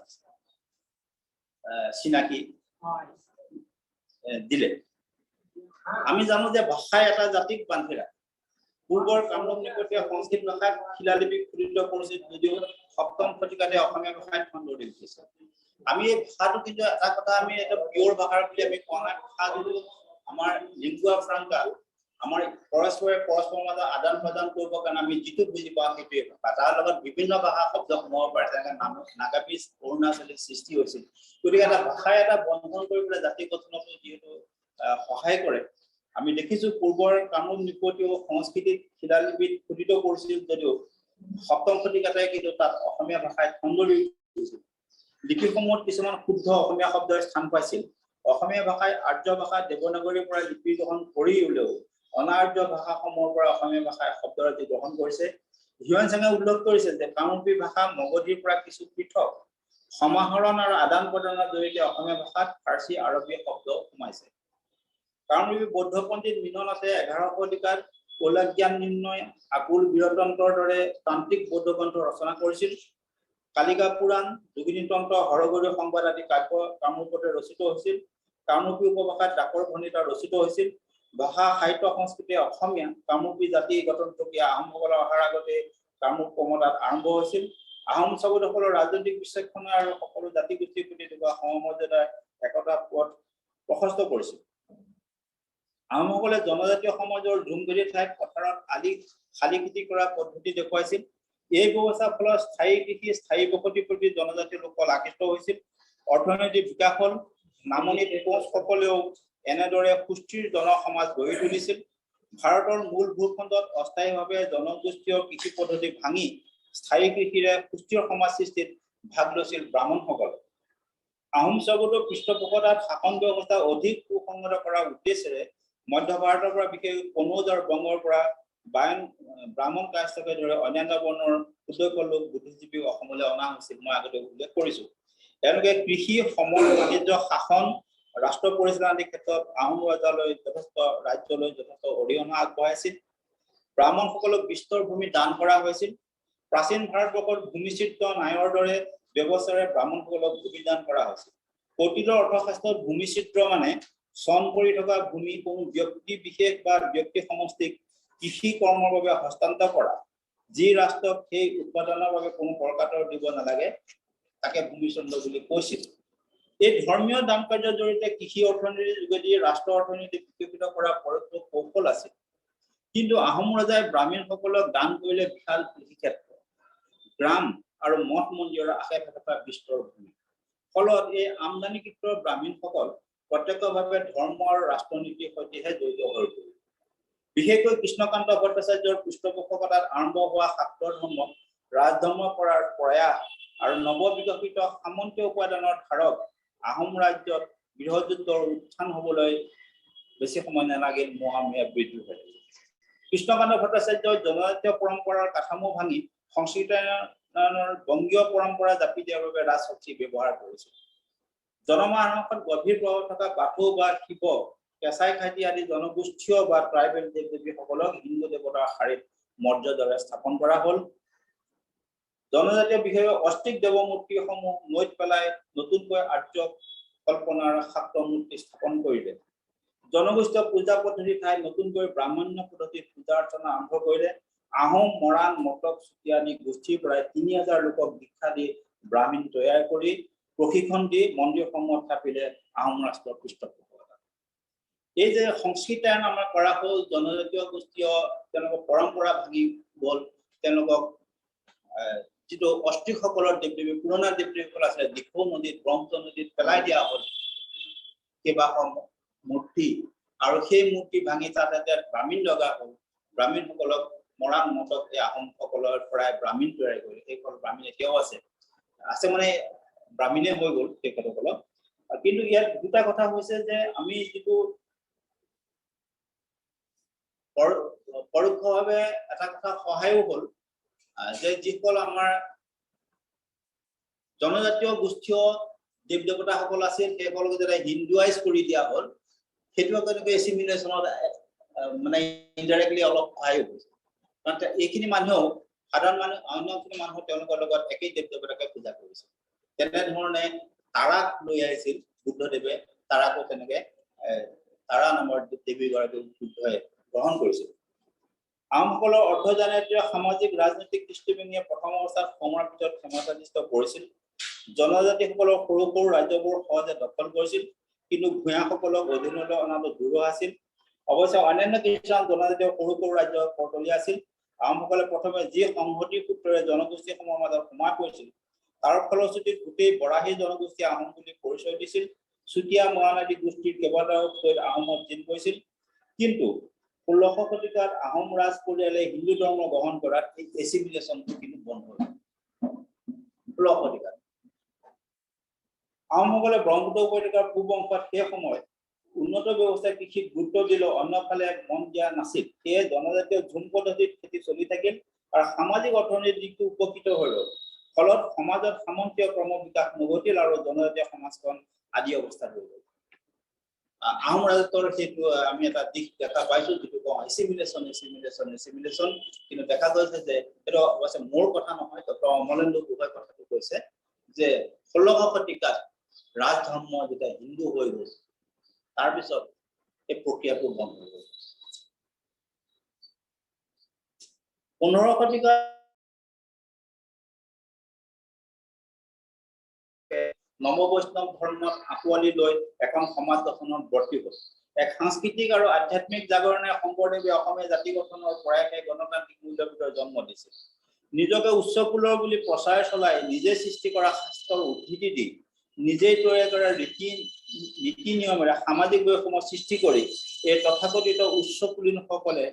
চিনাকি দিলে। আমি জানো যে ভাষাই এটা জাতিক বান্ধি ৰাখে। পূৰ্বৰ কামৰূপ নিকটীয়া সংস্কৃত ভাষাত শিলালিপি খোদিত কৰিছিল যদিও ৭ম শতিকাতে অসমীয়া ভাষাত ঠনধৰি উঠিছে। আমি এই ভাষাটো কিন্তু এটা কথা আমি এটা পিয়ৰ ভাষা বুলি আমি কোৱা নাই। ভাষা যদিও আমাৰ লিংগুৱা ফ্ৰাংকা আমাৰ পৰস্পৰৰ মাজত আদান প্ৰদান কৰিবৰ কাৰণে আমি যিটো বুজি পাওঁ সেইটোৱে ভাষা। তাৰ লগত বিভিন্ন ভাষা শব্দ সোমাব পাৰে, যেনেকৈ নাগামিজ অৰুণাচলী সৃষ্টি হৈছিল। গতিকে এটা ভাষাই এটা বন্ধন কৰি পেলাই জাতি গঠনতো যিহেতু সহায় কৰে। আমি দেখিছো পূৰ্বৰ কামৰূপ নিকটীয় সংস্কৃতিত শিলালিপিত খোদিত কৰিছিল যদিও ৭ম শতিকাতে কিন্তু তাত অসমীয়া ভাষাই ঠনধৰি উঠিছিল। লিপিসমূহত কিছুমান শুদ্ধ অসমীয়া শব্দৰ স্থান পাইছিল। অসমীয়া ভাষাই আৰ্য ভাষা দেৱনাগৰীৰ পৰা লিপি গ্ৰহণ কৰি উলিয়াও অনাৰ্য ভাষাসমূহৰ পৰা অসমীয়া ভাষাই শব্দৰাজি গ্ৰহণ কৰিছে। হিউৱেন চাঙে উল্লেখ কৰিছে যে কামৰূপী ভাষা মগধীৰ পৰা কিছু পৃথক সমাহৰণ আৰু আদান প্ৰদানৰ জৰিয়তে অসমীয়া ভাষাত ফাৰ্চী আৰবী শব্দ সোমাইছে। কামৰূপী বৌদ্ধ পণ্ডিত মীননাথে ১১শ শতিকাত কৌলাজ্ঞান নিৰ্ণয়, আকুল বীৰতন্ত্ৰৰ দৰে তান্ত্ৰিক বৌদ্ধ গ্ৰন্থ ৰচনা কৰিছিল। কালিকা পুৰাণ, যোগিনী তন্ত্ৰ, হৰগৌৰী সংবাদ আদি কাব্য কামৰূপতে ৰচিত হৈছিল। কামৰূপী উপভাষাত ডাকৰ ভণিতা ৰচিত হৈছিল। ভাষা সাহিত্য সংস্কৃতি অসমীয়া কামৰূপী জাতি গঠন প্ৰক্ৰিয়া আহোমসকলৰ অহাৰ আগতে কামৰূপ কমতাত আৰম্ভ হৈছিল। আহোম স্বৰ্গদেউসকলৰ ৰাজনৈতিক বিচক্ষণতা আৰু সকলো জাতি গোষ্ঠীৰ প্ৰতি থকা সমমৰ্যাদাৰ একতা পথ প্ৰশস্ত কৰিছিল। আহোমসকলে জনজাতীয় সমাজৰ ধুমবেলী ঠাইত পথাৰত শালি খেতি কৰা পদ্ধতি দেখুৱাইছিল। এই ব্যৱস্থাৰ ফলত স্থায়ী কৃষি স্থায়ী বসতিৰ প্ৰতি জনজাতীয় লোকসকল আকৃষ্ট হৈছিল। অৰ্থনৈতিক বিকাশ হ'ল। নামনিত কোচসকলেও এনেদৰে সুস্থিৰ জনসমাজ গঢ়ি তুলিছিল। ভাৰতৰ মূল ভূখণ্ডত অস্থায়ীভাৱে জনগোষ্ঠীয় কৃষি পদ্ধতি ভাঙি স্থায়ী কৃষিৰে সুস্থিৰ সমাজ সৃষ্টিত ভাগ লৈছিল ব্ৰাহ্মণসকলে। আহোম স্বৰ্গদেউৰ পৃষ্ঠপোষকতাত শাসন ব্যৱস্থা অধিক সুসংহত কৰাৰ উদ্দেশ্যেৰে মধ্য ভাৰতৰ পৰা বিশেষকৈ কনৌজ আৰু বংগৰ পৰা ব্ৰাহ্মণ কায়স্থকে ধৰি অন্যান্য বৰ্ণৰ ক্ষুদ্ৰ লোক বুদ্ধিজীৱী অসমলৈ অনা হৈছিল। মই আগতে উল্লেখ কৰিছো। তেওঁলোকে কৃষি, সমল, বাণিজ্য, শাসন, ৰাষ্ট্ৰ পৰিচালনা আদিৰ ক্ষেত্ৰত আহোম ৰাজ্যলৈ যথেষ্ট অৰিহণা আগবঢ়াইছিল। ব্ৰাহ্মণসকলক বিস্তৰ ভূমি দান কৰা হৈছিল। প্ৰাচীন ভাৰতবৰ্ষৰ ভূমিচিত্ৰ ন্যায়ৰ দৰে ব্যৱস্থাৰে ব্ৰাহ্মণসকলক ভূমি দান কৰা হৈছিল। কৌটিল্যৰ অৰ্থশাস্ত্ৰত ভূমিচিত্ৰ মানে চন পৰি থকা ভূমি কোনো ব্যক্তি বিশেষ বা ব্যক্তি সমষ্টিক কৃষি কৰ্মৰ বাবে হস্তান্তৰ কৰা। যি ৰাষ্ট্ৰক সেই উৎপাদনৰ বাবে কোনো টকাতৰ দিব নালাগে তাকে ভূমিচন্দ্ৰ বুলি কৈছিল। এই ধৰ্মীয় দান কাৰ্যৰ জৰিয়তে কৃষি অৰ্থনীতিৰ যোগেদি ৰাষ্ট্ৰ অৰ্থনীতি বিকশিত কৰা পৰোক্ষ কৌশল আছিল। কিন্তু আহোম ৰজাই ব্ৰাহ্মণসকলক দান কৰিলে বিশাল কৃষিক্ষেত্ৰ, গ্ৰাম আৰু মঠ মন্দিৰৰ আশে পাশে থকা বিস্তৰ ভূমি। ফলত এই আমদানিকৃত ব্ৰাহ্মণসকল প্ৰত্যক্ষভাৱে ধৰ্ম আৰু ৰাষ্ট্ৰনীতিৰ সৈতেহে জড়িত হৈ পৰিল। বিশেষকৈ কৃষ্ণকান্ত ভট্টাচাৰ্যৰ পৃষ্ঠপোষকতাত আৰম্ভ হোৱা শাক্ত ধৰ্মক ৰাজধৰ্ম কৰাৰ প্ৰয়াস আৰু নৱবিকশিত সামন্তীয় উপাদানৰ ধাৰক আহোম ৰাজ্যত গৃহযুদ্ধৰ উত্থান হবলৈ বেছি সময় নালাগিল। মোহাম্মদীয় বিদ্ৰোহ হৈ কৃষ্ণকান্ত ভট্টাচাৰ্যৰ জনজাতীয় পৰম্পৰাৰ কাঠামো ভাঙি সংস্কৃতায়নৰ বংগীয় পৰম্পৰা জাপি দিয়াৰ বাবে ৰাজশক্তি ব্যৱহাৰ কৰিছিল। জনমানসত গভীৰ প্ৰভাৱ থকা বাথৌ বা শিৱ, কেঁচাই খাইটি আদি জনগোষ্ঠীয় বা ট্ৰাইবেল দেৱ দেৱীসকলক হিন্দু দেৱতাৰ শাৰীত মৰ্যাদাৰে স্থাপন কৰা হ'ল। জনজাতীয় বিষয়ে অষ্টিক দেৱমূৰ্তিসমূহ নৈত পেলাই নতুনকৈ আৰ্য কল্পনাৰ শাক্ত মূৰ্তি স্থাপন কৰিলে। জনগোষ্ঠীয় পূজা পদ্ধতি ঠাই নতুনকৈ ব্ৰাহ্মণ্য পদ্ধতিত পূজা অৰ্চনা আৰম্ভ কৰিলে। আহোম, মৰাণ, মটক, চুতীয়া আদি গোষ্ঠীৰ প্ৰায় ৩০০০ লোকক দীক্ষা দি ব্ৰাহ্মণ তৈয়াৰ কৰি প্ৰশিক্ষণ দি মন্দিৰসমূহত স্থাপিলে আহোম ৰাষ্ট্ৰৰ পৃষ্ঠপোষকতা। এই যে সংস্কৃতায়ন আমাৰ কৰা হ'ল, জনজাতীয় গোষ্ঠীয় তেওঁলোকৰ পৰম্পৰা ভাঙি গ'ল। তেওঁলোকক যিটো অষ্ট্ৰিকসকলৰ দেৱ দেৱী পুৰণা দেৱ দেৱীসকল আছিলে দিখৌ নদীত ব্ৰহ্মপুত্ৰ নদীত পেলাই দিয়া হ'ল কেইবাশ মূৰ্তি, আৰু সেই মূৰ্তি ভাঙি তাত ব্ৰাহ্মণ লগা হ'ল। ব্ৰাহ্মণসকলক মৰাণ মটক এই আহোমসকলৰ পৰাই ব্ৰাহ্মণ তৈয়াৰ কৰিলে। সেইসকল ব্ৰাহ্মণ এতিয়াও আছে মানে ব্ৰাহ্মণে হৈ গ'ল তেখেতসকলক। কিন্তু ইয়াত দুটা কথা হৈছে যে আমি যিটো পৰোক্ষভাৱে এটা কথা সহায়ো হ'ল যে যিসকল আমাৰ জনজাতীয় গোষ্ঠীয় দেৱ দেৱতাসকল আছিল সেইসকলক যেতিয়া হিন্দুৱাইজ কৰি দিয়া হ'ল, সেইটো এছিমিলেশ্যনত মানে ইনডাইৰেক্টলি অলপ সহায় হৈছে। কাৰণ এইখিনি মানুহ সাধাৰণ মানুহ অন্যখিনি মানুহ তেওঁলোকৰ লগত একেই দেৱ দেৱতাকে পূজা কৰিছিল তেনেধৰণে তাৰাক লৈ আহিছিল বুদ্ধদেৱে তাৰাকো তেনেকে তাৰা নামৰ দেৱীগৰাকী বুদ্ধই গ্ৰহণ কৰিছিল আহোমসকলৰ অৰ্ধজনজাতীয় সামাজিক ৰাজনৈতিক দৃষ্টিভংগীয়ে প্ৰথম অৱস্থাত সময়ৰ ভিতৰত ক্ষমতাধিষ্ঠ কৰিছিল জনজাতিসকলৰ সৰু সৰু ৰাজ্যবোৰ সহজে দখল কৰিছিল কিন্তু ভূঞাসকলক অধীনলৈ অনাটো দুৰূহ আছিল অৱশ্যে অন্যান্য কিছুমান জনজাতীয় সৰু সৰু ৰাজ্য পৰ্টলীয়া আছিল আহোমসকলে প্ৰথমে যি সংহতিৰ সূত্ৰৰে জনগোষ্ঠীসমূহৰ মাজত সোমাই পৰিছিল তাৰ ফলশ্ৰুতিত গোটেই বৰাহী জনগোষ্ঠী আহোম বুলি পৰিচয় দিছিল চুতীয়া মৰাণাদী গোষ্ঠীৰ কেইবাটাও ফৈদ আহোমত জিন কৰিছিল কিন্তু 16শ শতিকাত আহোম ৰাজ পৰিয়ালে হিন্দু ধৰ্ম গ্ৰহণ কৰাত এই এছিমিলেশ্যনটো কিন্তু বন্ধ হ'ল 16শ শতিকাত আহোমসকলে ব্ৰহ্মপুত্ৰ উপত্যকাৰ পূব অংশত সেই সময়ত উন্নত ব্যৱস্থাৰ কৃষিত গুৰুত্ব দিলেও অন্যফালে মন দিয়া নাছিল সেয়ে জনজাতীয় ঝুম পদ্ধতিত খেতি চলি থাকিল আৰু সামাজিক অৰ্থনৈতিক দিশটো উপকৃত হৈ ৰ'ল ফলত সমাজত সামন্তীয় ক্ৰম বিকাশ নঘটিল আৰু জনজাতীয় সমাজখন আদি অৱস্থাত ৰৈ গ'ল আহোম ৰাজত্বৰ সেইটো আমি এটা দিশ দেখা পাইছো যেটো কওঁ এছিমিলেশ্যন কিন্তু দেখা গৈছে যে এটা অৱশ্যে মোৰ কথা নহয় ডক্টৰ অমলেন্দু গুহাই কথাটো কৈছে যে 16শ শতিকাত ৰাজধৰ্ম যেতিয়া হিন্দু হৈ গ'ল তাৰ পিছত এই প্ৰক্ৰিয়াটো বন্ধ হৈ গ'ল 15শ শতিকাত নৱবৈষ্ণৱ ধৰ্মত আঁকোৱালি লৈ এখন সমাজ গঠনৰ ব্ৰতী হ'ল এক সাংস্কৃতিক আৰু আধ্যাত্মিক জাগৰণে শংকৰদেৱে অসমীয়া জাতি গঠনৰ প্ৰয়াসে গণতান্ত্ৰিক মূল্যবোধৰ জন্ম দিছিল নিজকে উচ্চ কুলৰ বুলি প্ৰচাৰ চলাই নিজে সৃষ্টি কৰা শাস্ত্ৰৰ উদ্ধৃতি দি নিজেই তৈয়াৰ কৰা নীতি নিয়মেৰে সামাজিক বৈষম্য সৃষ্টি কৰি এই তথাকথিত উচ্চ কুলীনসকলে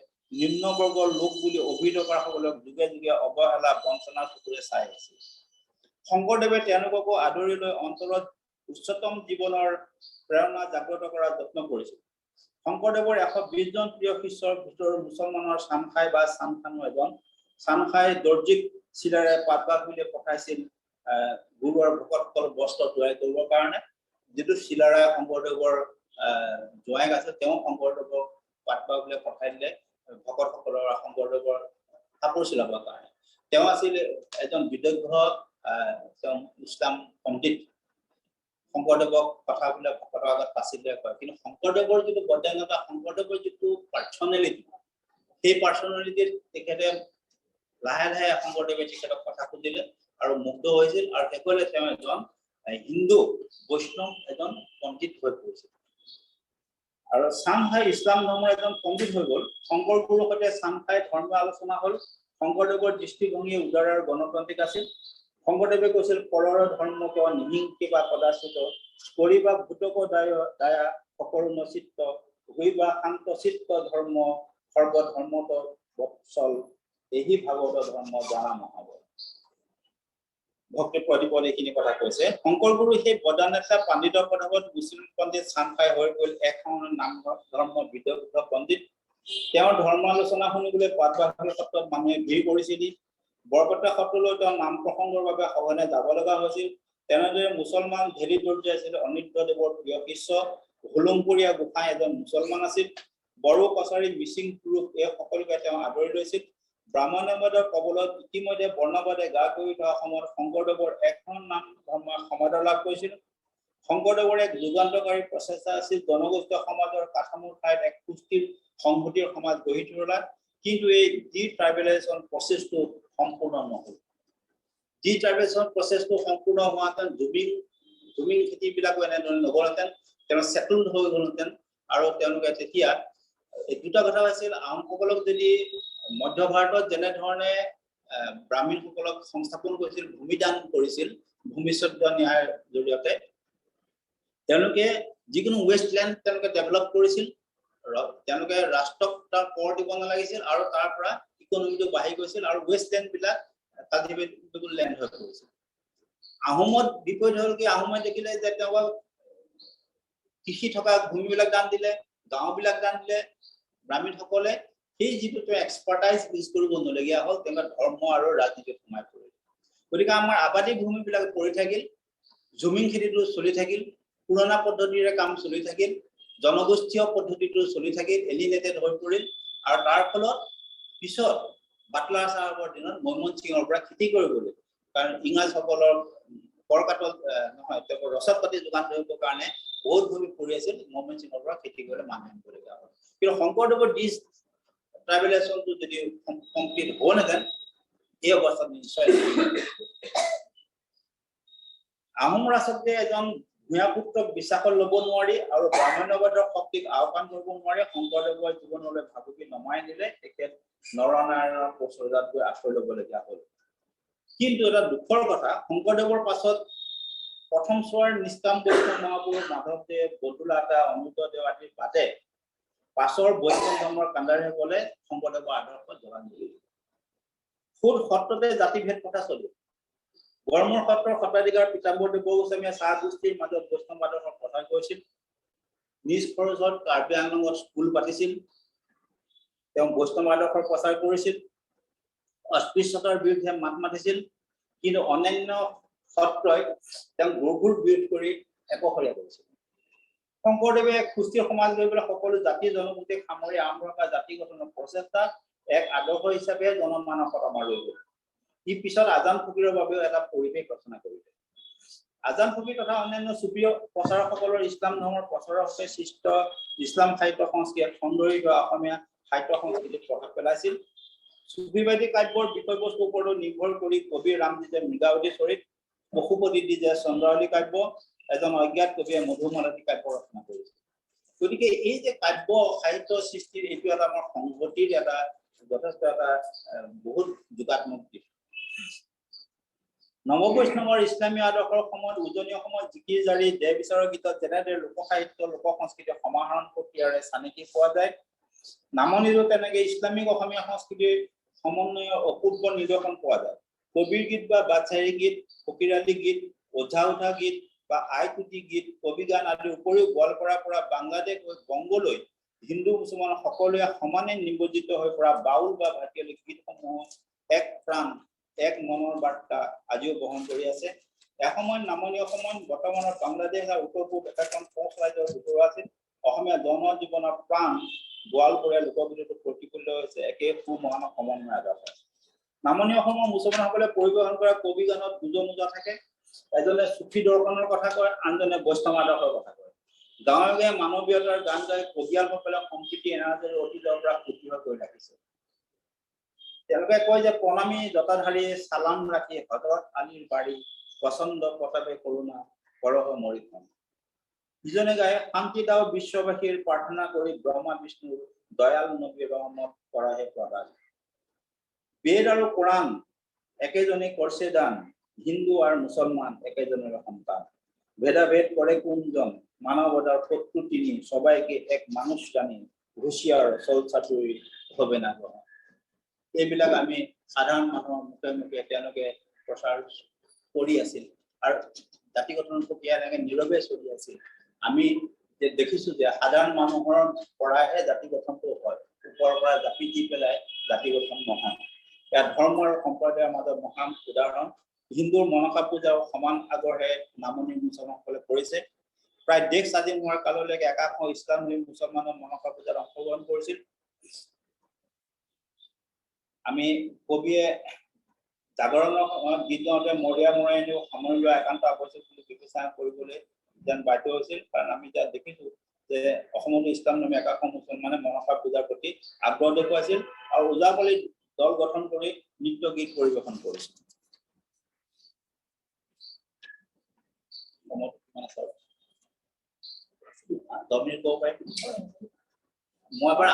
নিম্ন বৰ্গৰ লোক বুলি অভিহিত কৰা সকলক যুগে যুগে অৱহেলা বঞ্চনাৰ চকুৰে চাই আহিছিল শংকৰদেৱে তেওঁলোককো আদৰি লৈ অন্তৰত উচ্চতম জীৱনৰ প্ৰেৰণা জাগ্ৰত কৰাৰ যত্ন কৰিছিল শংকৰদেৱৰ 120 জন প্ৰিয় শিষ্যৰ ভিতৰত মুছলমানৰ চামখাই বা চামখানু এজন চামখাই দৰ্জিক চিলাৰে পাতবাগ বুলি পঠাইছিল গুৰু আৰু ভকতসকল বস্ত্ৰ তৈয়াৰ কৰিবৰ কাৰণে যেটো চিলাৰে শংকৰদেৱৰ জোৱাইক আছে তেওঁ শংকৰদেৱক পাতবাগ বুলি পঠাই দিলে ভকতসকলৰ শংকৰদেৱৰ কাপোৰ চিলাবৰ কাৰণে তেওঁ আছিল এজন বিদগ্ধ ইছলাম পণ্ডিত শংকৰদেৱক কথা বোলে ভকতৰ আগত পাচিলে কয় কিন্তু শংকৰদেৱৰ যিটো বদান্যতা শংকৰদেৱৰ যিটো পাৰ্চনেলিটি সেই পাৰ্চনেলিটিৰ তেখেতে লাহে লাহে শংকৰদেৱে তেখেতক কথা সুধিলে আৰু মুগ্ধ হৈছিল আৰু শেষলৈ তেওঁ এজন হিন্দু বৈষ্ণৱ এজন পণ্ডিত হৈ পৰিছিল আৰু চামখাই ইছলাম ধৰ্মৰ এজন পণ্ডিত হৈ গ'ল শংকৰ গুৰুৰ সৈতে চামখাই ধৰ্ম আলোচনা হ'ল শংকৰদেৱৰ দৃষ্টিভংগী উদাৰ আৰু গণতান্ত্ৰিক আছিল শংকৰদেৱে কৈছিল পৰৰ ধৰ্মক নিহিংসি বা কদাচিত কৰিবা ভূতক দায়া সকৰুণ চিত্ত হইবা শান্ত চিত্ত ধৰ্ম সৰ্বধৰ্মত বৎসল এই ভাগৱত ধৰ্ম জানা মহাবল ভক্তি প্ৰতিপদ এইখিনি কথা কৈছে শংকৰ গুৰু সেই বদানেতা পণ্ডিত পদৱত মুছলিম পণ্ডিত চামখাই হৈ গ'ল এখন নাম ধৰ্ম বিদগ্ধ পণ্ডিত তেওঁৰ ধৰ্ম আলোচনা শুনিবলৈ পাতবাহী সত্ৰত মানুহে ভিৰ কৰিছিল বৰপেটা সত্ৰলৈ তেওঁ নাম প্ৰসংগৰ বাবে সঘনে যাব লগা হৈছিল তেনেদৰে মুছলমান ধেৰি দৰ্জী অনিৰুদ্ধদেৱৰ প্ৰিয় শিষ্য হুলুমপুৰীয়া গোসাঁই এজন মুছলমান আছিল বড়ো কছাৰী মিচিং পুৰুষ এই সকলোকে তেওঁ আদৰি লৈছিল ব্ৰাহ্মণ্যবাদৰ কবলত ইতিমধ্যে বৰ্ণবাদে গা কৰি থকা সময়ত শংকৰদেৱৰ এখন নাম ধৰ্ম সমাদৰ লাভ কৰিছিল শংকৰদেৱৰ এক যুগান্তকাৰী প্ৰচেষ্টা আছিল জনগোষ্ঠীয় সমাজৰ কাঠামোৰ ঠাইত এক সুস্থিৰ সংহতিৰ সমাজ গঢ়ি তোলা কিন্তু এই ডি ট্ৰাইবেলাইজেশ্যন প্ৰচেছটো সম্পূৰ্ণ নহ'ল ডি ট্ৰাইবেলাইজেশ্যন প্ৰচেছটো সম্পূৰ্ণ হোৱাহেঁতেন জুমিং খেতিবিলাকো এনেধৰণে নগ'লহেঁতেন তেওঁ সেটেলড হৈ গ'লহেঁতেন আৰু তেওঁলোকে তেতিয়া এই দুটা কথা আছিল আহোমসকলক যদি মধ্য ভাৰতত যেনেধৰণে ব্ৰাহ্মণসকলক সংস্থাপন কৰিছিল ভূমিদান কৰিছিল ভূমিস্বত্ব ন্যায়ৰ জৰিয়তে তেওঁলোকে যিকোনো ৱেষ্টলেণ্ড তেওঁলোকে ডেভেলপ কৰিছিল তেওঁলোকে ৰাষ্ট্ৰক তাৰ কৰ দিব নালাগিছিল আৰু তাৰ পৰা ইকনমিটো বাঢ়ি গৈছিল আৰু ৱেষ্টলেণ্ড বিলাক কালটিভেটেবল লেণ্ড হৈ পৰিছিল আহোমত বিপৰীত হ'ল কি আহোমে দেখিলে যে তেওঁলোক কৃষি থকা ভূমিবিলাক দান দিলে গাঁওবিলাক দান দিলে ব্ৰাহ্মণসকলে সেই যিটো এক্সপাৰ্টাইজ ইউজ কৰিব নলগীয়া হ'ল তেওঁলোকে ধৰ্ম আৰু ৰাজনীতিত সোমাই পৰিল গতিকে আমাৰ আবাদী ভূমিবিলাক পৰি থাকিল জুমিং খেতিটো চলি থাকিল পুৰণা পদ্ধতিৰে কাম চলি থাকিল জনগোষ্ঠীয় পদ্ধতিটো চলি থাকিল এলিনেটেড হৈ পৰিল আৰু তাৰ ফলত পিছত বাটলাৰ চাহাবৰ দিনত ময়মনসিঙৰ পৰা খেতি কৰিবলৈ, কাৰণ ইংৰাজসকলৰ কৰকাটত নহয় তেওঁলোকৰ ৰসদ পাতি যোগান ধৰিবৰ কাৰণে বহুত ভূমি পৰি আছিল, ময়মনসিঙৰ পৰা খেতি কৰিবলৈ মানুহ আনিবলগীয়া হয়। কিন্তু শংকৰদেৱৰ ডিছ ট্ৰাইবেলেশ্যনটো যদি কমপ্লিট হোৱাহেঁতেন এই অৱস্থাত নিশ্চয় আহোম ৰাজত্বে এজন ভূঞাপুত্ৰক বিশ্বাসত ল'ব নোৱাৰি আৰু ব্ৰাহ্মণ্যবাদৰ শক্তিক আওকাণ কৰিব নোৱাৰি শংকৰদেৱৰ জীৱনলৈ ভাবুকি নমাই দিলে তেখেত নৰনাৰায়ণৰ প্ৰচৰ্যাত গৈ আশ্ৰয় ল'বলগীয়া হ'ল। কিন্তু এটা দুখৰ কথা, শংকৰদেৱৰ পাছত প্ৰথম চোৱাৰ নিষ্কাম বৈষ্ণৱ মহাপুৰুষ মাধৱদেৱ, বটুলাটা, অনুতদেৱ আদিৰ বাদে পাছৰ বৈষ্ণৱ ধৰ্মৰ কাণ্ডাৰীসকলে শংকৰদেৱৰ আদৰ্শ যোগান দিলে। খুদ সত্ৰতে জাতিভেদ কথা চলিল। গড়মূৰ সত্ৰৰ সত্ৰাধিকাৰ পীতাম্বৰ গোস্বামীয়ে চাহ গোষ্ঠীৰ মাজত বৈষ্ণৱ আদৰ্শৰ প্ৰচাৰ কৰিছিল। নিজ খৰচত কাৰ্বি আংলঙত স্কুল পাতিছিল। তেওঁ বৈষ্ণৱ আদৰ্শৰ প্ৰচাৰ কৰিছিল। অস্পৃশ্যতাৰ বিৰুদ্ধে মাত মাতিছিল। কিন্তু অন্যান্য সত্ৰই তেওঁ গুৰুকুল বিৰোধ কৰি একশৰীয়া কৰিছিল। শংকৰদেৱে সুস্থিৰ সমাজ গঢ়িবলৈ সকলো জাতি জনগোষ্ঠীক সামৰি আৰম্ভ কৰা জাতি গঠনৰ প্ৰচেষ্টা এক আদৰ্শ হিচাপে জনমানসত আমাৰ ৰৈ গ'ল। ই পিছত আজান ফকীৰৰ বাবেও এটা পৰিৱেশ ৰচনা কৰিলে। আজান ফকীৰ তথা অন্যান্য চুফী প্ৰচাৰকসকলৰ ইছলাম ধৰ্মৰ প্ৰচাৰৰ হকে সৃষ্ট ইছলাম সাহিত্য সংস্কৃতিত সুন্দৰী অসমীয়া সাহিত্য সংস্কৃতিত প্ৰভাৱ পেলাইছিল। চুফীবাদী কাব্যৰ বিষয়বস্তুৰ ওপৰত নিৰ্ভৰ কৰি কবি ৰামজিতে মৃগাৱতী চৰিত, পশুপতি দ্বিজে চন্দ্ৰাৱলী কাব্য, এজন অজ্ঞাত কবিয়ে মধুমালতী কাব্য ৰচনা কৰিছিল। গতিকে এই যে কাব্য সাহিত্য সৃষ্টিৰ এইটো এটা আমাৰ সংহতিৰ এটা যথেষ্ট এটা বহুত যোগাত্মক দিশ। নৱবৈষ্ণৱৰ ইছলামী আদৰ্শৰ সময়ত উজনি অসমত জিকিৰ জাৰি দেহ বিচাৰৰ গীতত যেনেদৰে লোকসাহিত্য লোক সংস্কৃতিৰ সমাহৰণ প্ৰক্ৰিয়াৰে চানেকি পোৱা যায়, নামনিতো তেনেকে ইছলামিক অসমীয়া সংস্কৃতিৰ সমন্বয়ৰ অপূৰ্ব নিদৰ্শন পোৱা যায়। কবিৰ গীত বা বাদশ্বাহী গীত, ফকীৰালী গীত, ওঝা উঠা গীত বা আইকুটি গীত, কবি গান আদিৰ উপৰিও গোৱালপাৰাৰ পৰা বাংলাদেশ হৈ বংগলৈ হিন্দু মুছলমান সকলোৱে সমানে নিমজ্জিত হৈ পৰা বাউল বা ভাটিয়ালী গীতসমূহ এক প্ৰাণ এক মনৰ বাৰ্তা আজিও বহন কৰি আছে। এসময়ত নামনি অসমত বৰ্তমানৰ বাংলাদেশ আৰু উত্তৰ পূব একেখন কোচ ৰাজ্যৰ ভিতৰুৱা আছিল। অসমীয়া জনজীৱনৰ প্ৰাণ গোৱালপৰীয়া লোকগীততো প্ৰতিফলিত হৈছে একে সুমহান সমন্বয় আদৰ্শ। নামনি অসমৰ মুছলমানসকলে পৰিৱেশন কৰা কবি গানত দুজন মোজা থাকে। এজনে চুফী দৰ্শনৰ কথা কয়, আনজনে বৈষ্ণৱ আদৰ্শৰ কথা কয়। গাঁৱে গাঁৱে মানৱীয়তাৰ গান গাই কবিয়ালসকলে সম্প্ৰীতি এনাজৰী অতীতৰ পৰা সুদৃঢ় কৰি ৰাখিছে। তেওঁলোকে কয় যে প্ৰণামী জটাধাৰী চালাম ৰাখি হজৰত আলীৰ বাৰী পচন্দ প্ৰতাপে কৰোণা কৰহ মৰিখন। ইজনে গায় শান্তি দাও বিশ্ববাসীৰ প্ৰাৰ্থনা কৰি ব্ৰহ্মা বিষ্ণুৰ দয়াল নবী ৰহমত কৰাহে প্ৰদান। বেদ আৰু কোৰাণ একেজনে কৰছে দান, হিন্দু আৰু মুছলমান একেজনেৰে সন্তান। ভেদাভেদ কৰে কোনজন, মানৱতাৰ শত্ৰু তিনি, সবাইকে এক মানুষ জানি, হুঁচিয়াৰ চল চাতুৰি হবে না গ্ৰহণ। এইবিলাক আমি সাধাৰণ মানুহৰ মুখে মুখে তেওঁলোকে প্ৰচাৰ কৰি আছিল আৰু জাতি গঠনৰ প্ৰক্ৰিয়া এনেকে নীৰৱে চলি আছিল। আমি দেখিছো যে সাধাৰণ মানুহৰ পৰাহে জাতি গঠনটো হয়, ওপৰৰ পৰা জাপি দি পেলাই জাতি গঠন নহয়। ইয়াত ধৰ্ম আৰু সম্প্ৰদায়ৰ মাজত মহান উদাহৰণ। হিন্দুৰ মনসা পূজাও সমান আগ্ৰহে নামনি মুছলমানসকলে কৰিছে। প্ৰায় দেশ স্বাধীন হোৱাৰ কাললৈকে একাংশ ইছলাম মুছলমানৰ মনসা পূজাত অংশগ্ৰহণ কৰিছিল। আমি কবিয়ে জাগৰণৰ সময়ত গীত গাওঁতে মৰিয়া মৰাইনেও সামৰি লোৱা একান্ত আৱশ্যক বুলি বিবেচনা কৰিবলৈ যেন বাধ্য হৈছিল। কাৰণ আমি এতিয়া দেখিছো যে অসমতো ইছলাম নামে একাংশ মুছলমানে মনসা পূজাৰ প্ৰতি আগ্ৰহ দেখুৱাইছিল আৰু ওজাপালি দল গঠন কৰি নৃত্য গীত পৰিৱেশন কৰিছিল। মই এবাৰ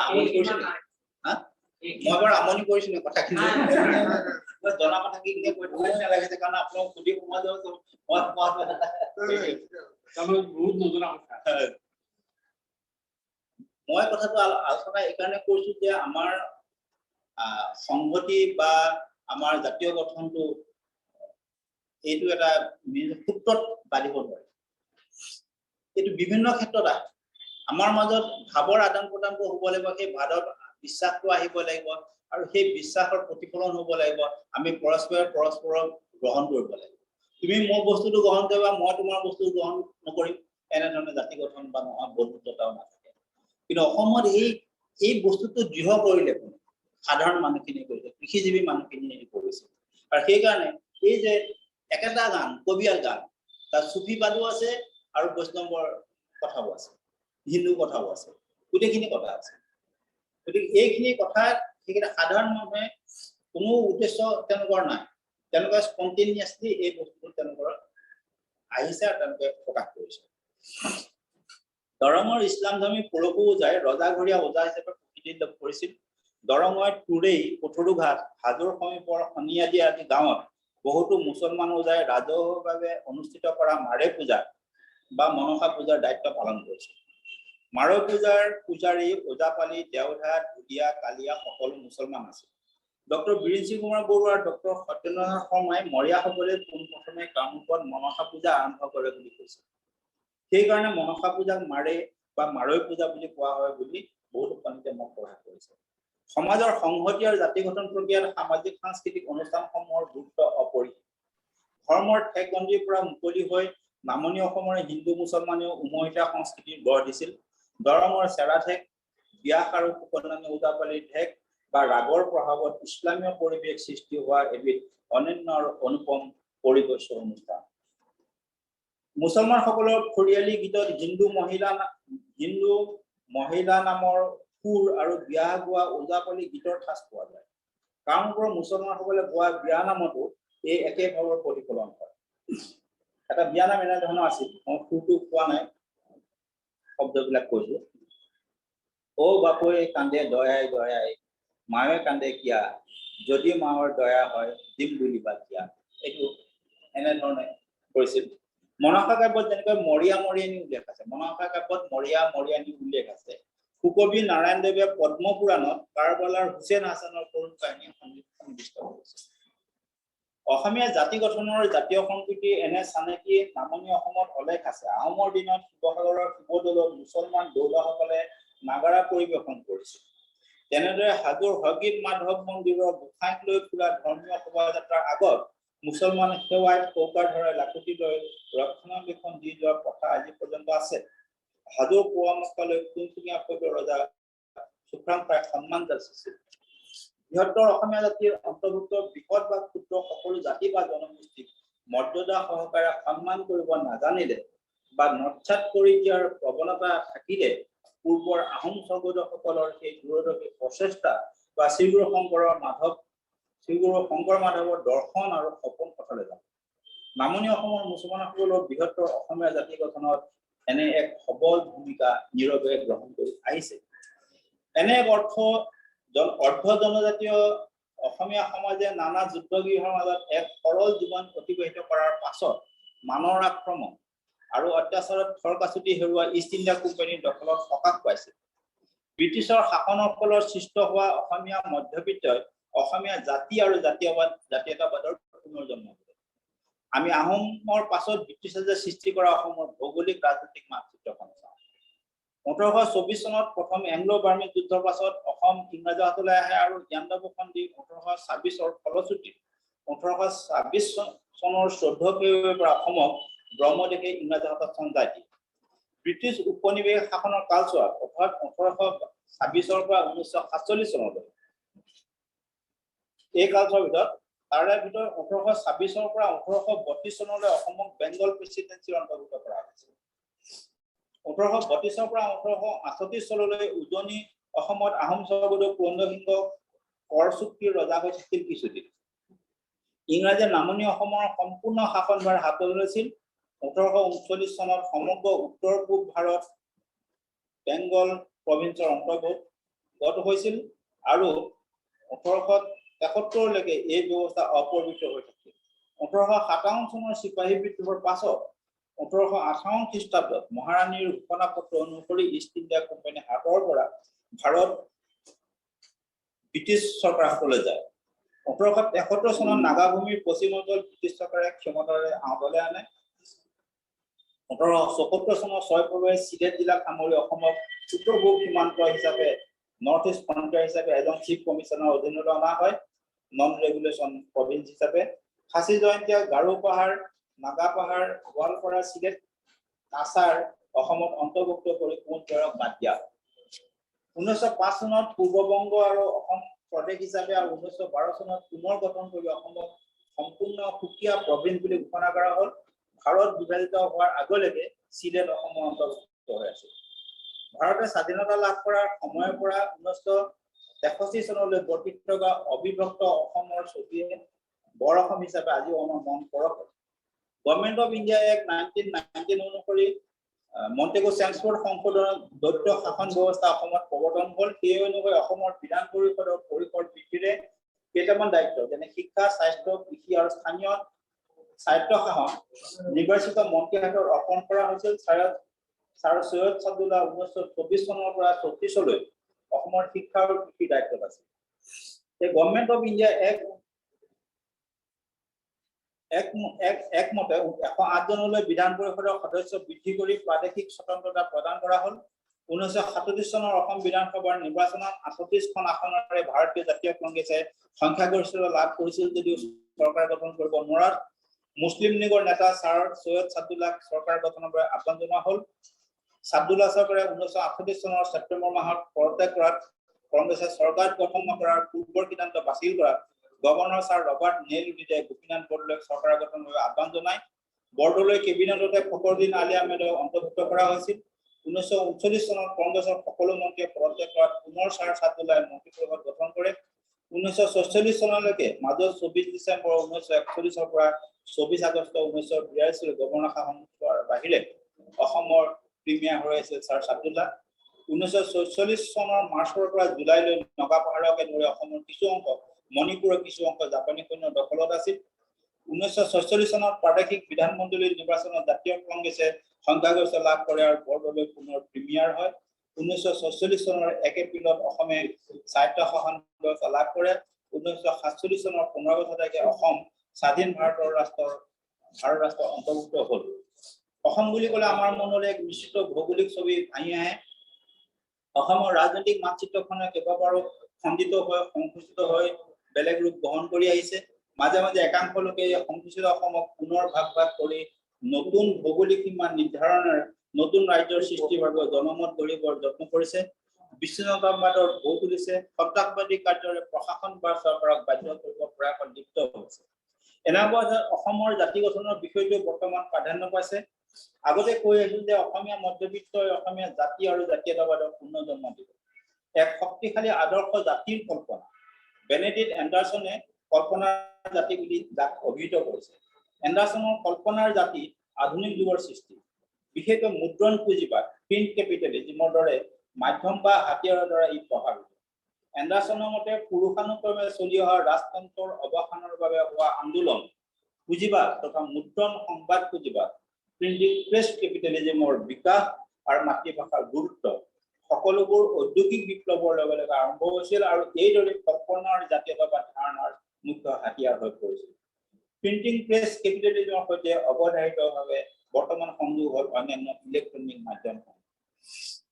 আমনি কৰিছিলো কথাখিনি জনা কথা কি কৈ লাগিছে, কাৰণ আপোনাক সুধি সোমাই যাব বহুত নজনা কথা। মই কথাটো আলোচনা এইকাৰণে কৰিছো যে আমাৰ সংহতি বা আমাৰ জাতীয় গঠনটো এইটো এটা সূত্ৰত বাঢ়িব নোৱাৰে। এইটো বিভিন্ন ক্ষেত্ৰত আহে। আমাৰ মাজত ভাৱৰ আদান প্ৰদানটো হ'ব লাগিব, সেই ভাৱৰ বিশ্বাসটো আহিব লাগিব আৰু সেই বিশ্বাসৰ প্ৰতিফলন হ'ব লাগিব। আমি পৰস্পৰক গ্ৰহণ কৰিব লাগিব। তুমি মোৰ বস্তুটো গ্ৰহণ কৰিবা, মই তোমাৰ বস্তু গ্ৰহণ নকৰিম, এনেধৰণে জাতি গঠন বা নহয় বন্ধুত্বতাও নাথাকে। কিন্তু অসমত এই বস্তুটো দৃঢ় কৰিলে সাধাৰণ মানুহখিনি কৰিছে। কৃষিজীৱী মানুহখিনি কৰিছিল আৰু সেইকাৰণে এই যে একেটা গান কবিয়াল গান তাত চুফি বাদো আছে আৰু বৈষ্ণৱৰ কথাও আছে হিন্দু কথাও আছে গোটেইখিনি কথা আছে গতিকে এইখিনি কথা সেইকেইটা সাধাৰণ মানুহে কোনো উদ্দেশ্য তেওঁলোকৰ নাই তেওঁলোকে স্পন্টেনিয়াছলি এই বস্তুটো তেওঁলোকৰ আহিছে আৰু তেওঁলোকে প্ৰকাশ কৰিছে দৰঙৰ ইছলামধৰ্মী পৰশু ওজাই ৰজাঘৰীয়া ওজা হিচাপে প্ৰসিদ্ধি লাভ কৰিছিল দৰঙৰ তুৰেই কঠৰুঘাট হাজোৰ সমীপৰ শনিয়াদি আদি গাঁৱত বহুতো মুছলমান ওজাই ৰাজহুৱাভাৱে অনুষ্ঠিত কৰা মাৰে পূজা বা মনসা পূজাৰ দায়িত্ব পালন কৰিছিল মাৰে পূজাৰ পূজাৰী ওজাপালি দেওধা ধুলীয়া কালিয়া সকলো মুছলমান আছিল ডক্টৰ বীৰেন কুমাৰ বড়ো আৰু ডক্টৰ সত্যেন্দ্ৰনাথ শৰ্মাই মৰিয়াসকলে পোনপ্ৰথমে কামৰূপত মনসা পূজা আৰম্ভ কৰে বুলি কৈছে সেইকাৰণে মনসা পূজাক মাৰে বা মাৰৈ পূজা বুলি কোৱা হয় বুলি বহুতো পণ্ডিতে মত প্ৰকাশ কৰিছে সমাজৰ সংহতি আৰু জাতি গঠন প্ৰক্ৰিয়াত সামাজিক সাংস্কৃতিক অনুষ্ঠানসমূহৰ গুৰুত্ব অপৰিসীম ধৰ্মৰ ঠেকবন্দীৰ পৰা মুকলি হৈ নামনি অসমৰ হিন্দু মুছলমানেও উমৈহতীয়া সংস্কৃতিৰ গঢ় দিছিল দৰঙৰ চেৰাঠেক ব্যাস আৰু সুকন্নামী ওজাপালিৰ ঠেক বা ৰাগৰ প্ৰভাৱত ইছলামীয় পৰিৱেশ সৃষ্টি হোৱা এবিধ অনন্য আৰু অনুপম পৰিবেশ অনুষ্ঠান মুছলমানসকলৰ খৰিয়ালী গীতত হিন্দু মহিলা নামৰ সুৰ আৰু বিয়া গোৱা ওজাপালি গীতৰ ঠাঁচ পোৱা যায় কামৰূপৰ মুছলমানসকলে গোৱা বিয়া নামতো এই একে ভাৱৰ প্ৰতিফলন হয় এটা বিয়া নাম এনেধৰণৰ আছিল মই সুৰটো কোৱা নাই শব্দবিলাক কৈছো ও বাপুৱে কান্দে দয়াই দয়াই মায়ে কান্দে কিয়া যদি মাৰ দয়া হয় দিম বুলিবা কিয়া এইটো এনেধৰণে কৰিছিল মনসা কাব্যত যেনেকৈ মৰিয়া মৰিয়ানী উল্লেখ আছে মনসা কাব্যত মৰিয়া মৰিয়ানী উল্লেখ আছে সুকবি নাৰায়ণ দেৱে পদ্ম পুৰাণত কাৰবালাৰ হুছেইন হাছানৰ কৰুণ কাহিনী সন্নিৱিষ্ট কৰিছে অসমীয়া জাতি গঠনৰ জাতীয় সংস্কৃতি এনে চানেকি নামনি অসমত অলেখ আছে আহোমৰ দিনত শিৱসাগৰৰ শিৱদৌলত মুছলমান দৌলাসকলে নাগাৰা পৰিৱেশন কৰিছিল তেনেদৰে হাজোৰ হগীত মাধৱ মন্দিৰৰ গোসাঁইক লৈ খোলা ধৰ্মীয় শোভাযাত্ৰাৰ আগত মুছলমান সেৱাই চৌকাৰ ধৰাই লাখুটি লৈ ৰক্ষণাবেক্ষণ দি যোৱাৰ কথা আজি পৰ্যন্ত আছে হাজোৰ পোৱামক্কালৈ কুনকুনীয়া ফৈদৰ ৰজা সুখ্ৰাংকাই সন্মান যাচিছিল বৃহত্তৰ অসমীয়া জাতিৰ অন্তৰ্ভুক্ত বৃহৎ বা ক্ষুদ্ৰ সকলো জাতি বা জনগোষ্ঠীক মৰ্যাদা সহকাৰে সন্মান কৰিব নাজানিলে বা নৎসাত কৰি দিয়াৰ প্ৰৱণতা থাকিলে পূৰ্বৰ আহোম স্বৰ্গদেউসকলৰ সেই দূৰদৰ্শী প্ৰচেষ্টা বা শ্ৰীগুৰু শংকৰ মাধৱৰ দৰ্শন আৰু সপোন পথলৈ যাব নামনি অসমৰ মুছলমানসকলৰ বৃহত্তৰ অসমীয়া জাতি গঠনত এনে এক সবল ভূমিকা নীৰৱে গ্ৰহণ কৰি আহিছে এনে এক অৰ্ধ জনজাতীয় অসমীয়া সমাজে নানা যুদ্ধগৃহৰ মাজত এক সৰল জীৱন অতিবাহিত কৰাৰ পাছত মানৰ আক্ৰমণ আৰু অত্যাচাৰত থৰকাচুটি হেৰুৱা ইষ্ট ইণ্ডিয়া কোম্পানীৰ দখলত সকাহ পাইছিল ব্ৰিটিছৰ শাসনৰ ফলত সৃষ্ট হোৱা অসমীয়া মধ্যবিত্তই অসমীয়া জাতি আৰু জাতীয়তাবাদৰ পুনৰ্জন্ম কৰে আমি আহোমৰ পাছত ব্ৰিটিছে সৃষ্টি কৰা অসমৰ ভৌগোলিক ৰাজনৈতিক মানচিত্ৰখন চাওঁ 1824 চনত প্ৰথম এংলো বাৰ্মিজ যুদ্ধৰ পাছত অসম ইংৰাজৰ হাতলৈ আহে আৰু জ্ঞানদৱ সন্ধি 1826 ৰ ফলশ্ৰুতিত 1826 চনৰ 14 ফেব্ৰুৱাৰীৰ পৰা অসমক ব্ৰহ্মদেশে ইংৰাজৰ হাতত চঞ্জাই দিয়ে ব্ৰিটিছ উপনিবেশ শাসনৰ কালছোৱাত অৰ্থাৎ 1826 ৰ পৰা 1947 চনলৈ এই কালছোৱাৰ ভিতৰত তাৰে ভিতৰত 1826 ৰ পৰা 1832 চনলৈ অসমক বেংগল প্ৰেচিডেন্সিৰ অন্তৰ্ভুক্ত কৰা হৈছিল 1832 ৰ পৰা 1838 চনলৈ উজনি অসমত আহোম স্বৰ্গদেউ পুৰন্দৰ সিংহ কৰ চুক্তিৰ ৰজা হৈ থাকিল কিছুদিন ইংৰাজে নামনি অসমৰ সম্পূৰ্ণ শাসনভাৰ হাতলৈ লৈছিল 1839 চনত সমগ্ৰ উত্তৰ পূব ভাৰত বেংগল প্ৰভিন্সৰ অন্তৰ্গত হৈছিল আৰু 1873 লৈকে এই ব্যৱস্থা অপৰিৱৰ্তিত হৈ থাকিল 1857 চনৰ চিপাহী বিদ্ৰোহৰ পাছত 1858 খ্ৰীষ্টাব্দত মহাৰাণীৰ ঘোষণাপত্ৰ অনুসৰি ইষ্ট ইণ্ডিয়া কোম্পানী হাতৰ পৰা ভাৰত ব্ৰিটিছ চৰকাৰৰ হাতলৈ যায় 1873 চনত নাগাভূমিৰ পশ্চিম অঞ্চল ব্ৰিটিছ চৰকাৰে ক্ষমতাৰে আঁতৰাই আনে 1874 চনৰ 6 ফেব্ৰুৱাৰী চিলেট জিলাক সামৰি অসমক উত্তৰ পূব সীমান্ত হিচাপে নৰ্থ ইষ্ট ফ্ৰণ্টিয়াৰ হিচাপে এজন চিফ কমিশনাৰ অধীনলৈ অনা হয় নন ৰেগুলেশ্যন প্ৰভিন্স হিচাপে খাচী জয়ন্তীয়া গাৰো পাহাৰ নাগা পাহাৰ গোৱালপাৰা চিলেট কাছাৰ অসমত অন্তৰ্ভুক্ত কৰি কোন বাদ দিয়া 1905 চনত পূৰ্ববংগ আৰু অসম প্ৰদেশ হিচাপে আৰু 1912 চনত পুনৰ গঠন কৰি অসমক সম্পূৰ্ণ সুকীয়া প্ৰভিন্স বুলি ঘোষণা কৰা হ'ল। ভাৰত বিভাজিত হোৱাৰ আগলৈকে চিলেট অসমৰ অন্তৰ্ভুক্ত হৈ আছিল। ভাৰতে স্বাধীনতা লাভ কৰাৰ সময়ৰ পৰা 1963 চনলৈ গঠিত থকা অবিভক্ত অসমৰ ছবিয়ে বৰ অসম হিচাপে আজিও আমাৰ মন পৰক। গভৰ্ণমেণ্ট অফ ইণ্ডিয়া এক্ট 1919 অনুসৰি মন্টেগু চেমছফোৰ্ড সংশোধনৰ দ্বৈত শাসন ব্যৱস্থা অসমত প্ৰৱৰ্তন হ'ল। সেই অনুসৰি অসমৰ বিধান পৰিষদৰ পৰিসৰ বৃদ্ধিৰে কেইটামান দায়িত্ব যেনে শিক্ষা, স্বাস্থ্য, কৃষি আৰু স্থানীয় স্বায়ত্তশাসন নিৰ্বাচিত মন্ত্ৰীৰ হাতত অৰ্পণ কৰা হৈছিল। ছাৰ সৈয়দ ছাদুল্লাহ 1924 চনৰ পৰা 34 লৈ অসমৰ শিক্ষা আৰু কৃষি দায়িত্বত আছিল। এই গভৰ্ণমেণ্ট অফ ইণ্ডিয়া একমতে 108 জনলৈ বিধান পৰিষদৰ সদস্য বৃদ্ধি কৰি প্ৰাদেশিক স্বতন্ত্ৰতা প্ৰদান কৰা হ'ল। 1937 চনৰ অসম বিধানসভাৰ নিৰ্বাচনত 38খন আসনৰে ভাৰতীয় জাতীয় কংগ্ৰেছে সংখ্যাগৰিষ্ঠতা লাভ কৰিছিল যদিও চৰকাৰ গঠন কৰিব নোৱাৰাত মুছলিম লীগৰ নেতা ছাৰ সৈয়দ ছাদুল্লাহক চৰকাৰ গঠনৰ বাবে আহ্বান জনোৱা হ'ল। ছাদুল্লাহ চৰকাৰে 1938 চনৰ ছেপ্টেম্বৰ মাহত পদত্যাগ কৰাত কংগ্ৰেছে চৰকাৰ গঠন নকৰাৰ পূৰ্বৰ সিদ্ধান্ত বাতিল কৰাত গভৰ্ণৰ ছাৰ ৰবাৰ্ট নেল উইলিটে গোপীনাথ বৰদলৈক চৰকাৰ গঠনৰ বাবে আহ্বান জনায়। বৰদলৈ কেবিনেটতে ফখৰুদ্দিন আলী আহমেদক অন্তৰ্ভুক্ত কৰা হৈছিল। 1939 চনত কংগ্ৰেছৰ সকলো মন্ত্ৰীয়ে পদত্যাগ কৰাত পুনৰ ছাৰ ছাদুল্লাহে মন্ত্ৰী পৰিষদ গঠন কৰে। 1946 চনলৈকে মাজত 24 ডিচেম্বৰ 1941 পৰা 24 আগষ্ট 1942 গভৰ্ণৰ শাসন কৰাৰ বাহিৰে অসমৰ প্ৰিমিয়াৰ হৈ আছিল ছাৰ ছাদুল্লাহ। 1946 চনৰ মাৰ্চৰ পৰা জুলাইলৈ নগাপাহাৰকে ধৰি অসমৰ কিছু অংশ, মণিপুৰৰ কিছু অংশ জাপানী সৈন্যৰ দখলত আছিল। 1946 চনত প্ৰাদেশিক বিধানমণ্ডলীৰ নিৰ্বাচনত জাতীয় কংগ্ৰেছে সংখ্যাগৰিষ্ঠতা লাভ কৰে আৰু বৰদলৈ পুনৰ প্ৰিমিয়াৰ হয়। 1946 চনৰ 1 এপ্ৰিলত অসমে স্বায়ত্তশাসন ব্যৱস্থা লাভ কৰে। 1947 চনৰ 15 তাৰিখে অসম স্বাধীন ভাৰত ৰাষ্ট্ৰ অন্তৰ্ভুক্ত হ'ল। অসম বুলি ক'লে আমাৰ মনলৈ এক নিশ্চিত ভৌগোলিক ছবি ভাঙি আহে। অসমৰ ৰাজনৈতিক মানচিত্ৰখনে কেইবাবাৰো খণ্ডিত হৈ সংকুচিত হৈ বেলেগ ৰূপ গ্ৰহণ কৰি আহিছে। মাজে মাজে একাংশ লোকে সংকুচিত অসমক পুনৰ ভাগ কৰি নতুন ভৌগোলিক সীমা নিৰ্ধাৰণৰ নতুন ৰাজ্যৰ সৃষ্টিৰ বাবে জনমত গঢ়িবৰ যত্ন কৰিছে। বিচ্ছিন্নতাবাদৰ ঢৌ তুলিছে। সন্ত্ৰাসবাদী কাৰ্যৰে প্ৰশাসন বা চৰকাৰক বাধ্য কৰিব প্ৰয়াসত লিপ্ত হৈছে। এনেকুৱা অসমৰ জাতি গঠনৰ বিষয়টো বৰ্তমান প্ৰাধান্য পাইছে। আগতে কৈ আহিছিল যে অসমীয়া মধ্যবিত্তই অসমীয়া জাতি আৰু জাতীয়তাবাদৰ পূৰ্ণ জন্ম দিব। এক শক্তিশালী আদৰ্শ জাতিৰ কল্পনা। বেনেডিক্ট এণ্ডাৰছনে কল্পনাৰ জাতি বুলি যাক অভিহিত কৰিছে। এণ্ডাৰছনৰ কল্পনাৰ জাতি আধুনিক যুগৰ সৃষ্টি। বিশেষকৈ মুদ্ৰণ পুঁজিবাদ, প্ৰিণ্ট কেপিটেলিজমৰ দৰে মাধ্যম বা হাতিয়াৰৰ দ্বাৰা ই প্ৰভাৱিত। এণ্ডাৰছনৰ মতে পুৰুষানুক্ৰমে চলি অহা ৰাজতন্ত্ৰৰ অৱসানৰ বাবে হোৱা আন্দোলন পুঁজিবাদ তথা মুদ্ৰণ সংবাদ পুঁজিবাদ, প্ৰিণ্টিং প্ৰেছ কেপিটেলিজমৰ বিকাশ আৰু মাতৃভাষাৰ গুৰুত্ব সকলোবোৰ ঔদ্যোগিক বিপ্লৱৰ লগে লগে আৰম্ভ হৈছিল আৰু এইদৰে কল্পনাৰ জাতীয়তাবাদ ধাৰণাৰ মুখ্য হাতিয়াৰ হৈ পৰিছিল। প্ৰিণ্টিং প্ৰেছ কেপিটেলিজমৰ সৈতে অৱধাৰিতভাৱে বৰ্তমান সংযোগ হ'ল অন্যান্য ইলেক্ট্ৰনিক মাধ্যমসমূহ।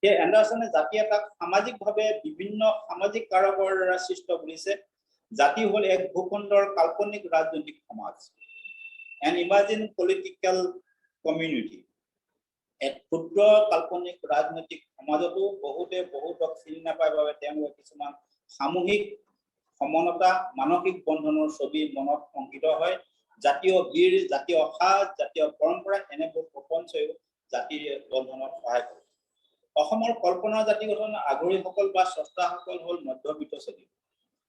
এই এণ্ডাৰছনে জাতি এটাক সামাজিকভাৱে বিভিন্ন সামাজিক কাৰকৰ দ্বাৰা সৃষ্ট বুলিছে। জাতি হ'ল এক ভূখণ্ডৰ কাল্পনিক ৰাজনৈতিক সমাজ। N imagine political community. এক ক্ষুদ্ৰ কাল্পনিক ৰাজনৈতিক সমাজতো বহুতে বহুতক চিনি নাপায় বাবে তেওঁলোকে কিছুমান সামূহিক সমানতা মানসিক বন্ধনৰ ছবি মনত অংকিত হয়। জাতীয় বীৰ, জাতীয় সাজ, জাতীয় পৰম্পৰা এনেবোৰ প্ৰপঞ্চয়ো জাতিৰ বন্ধনত সহায় কৰে। অসমৰ কল্পনাৰ জাতি গঠনৰ আগ্ৰহীসকল বা স্ৰষ্টাসকল হ'ল মধ্যবিত্ত শ্ৰেণী।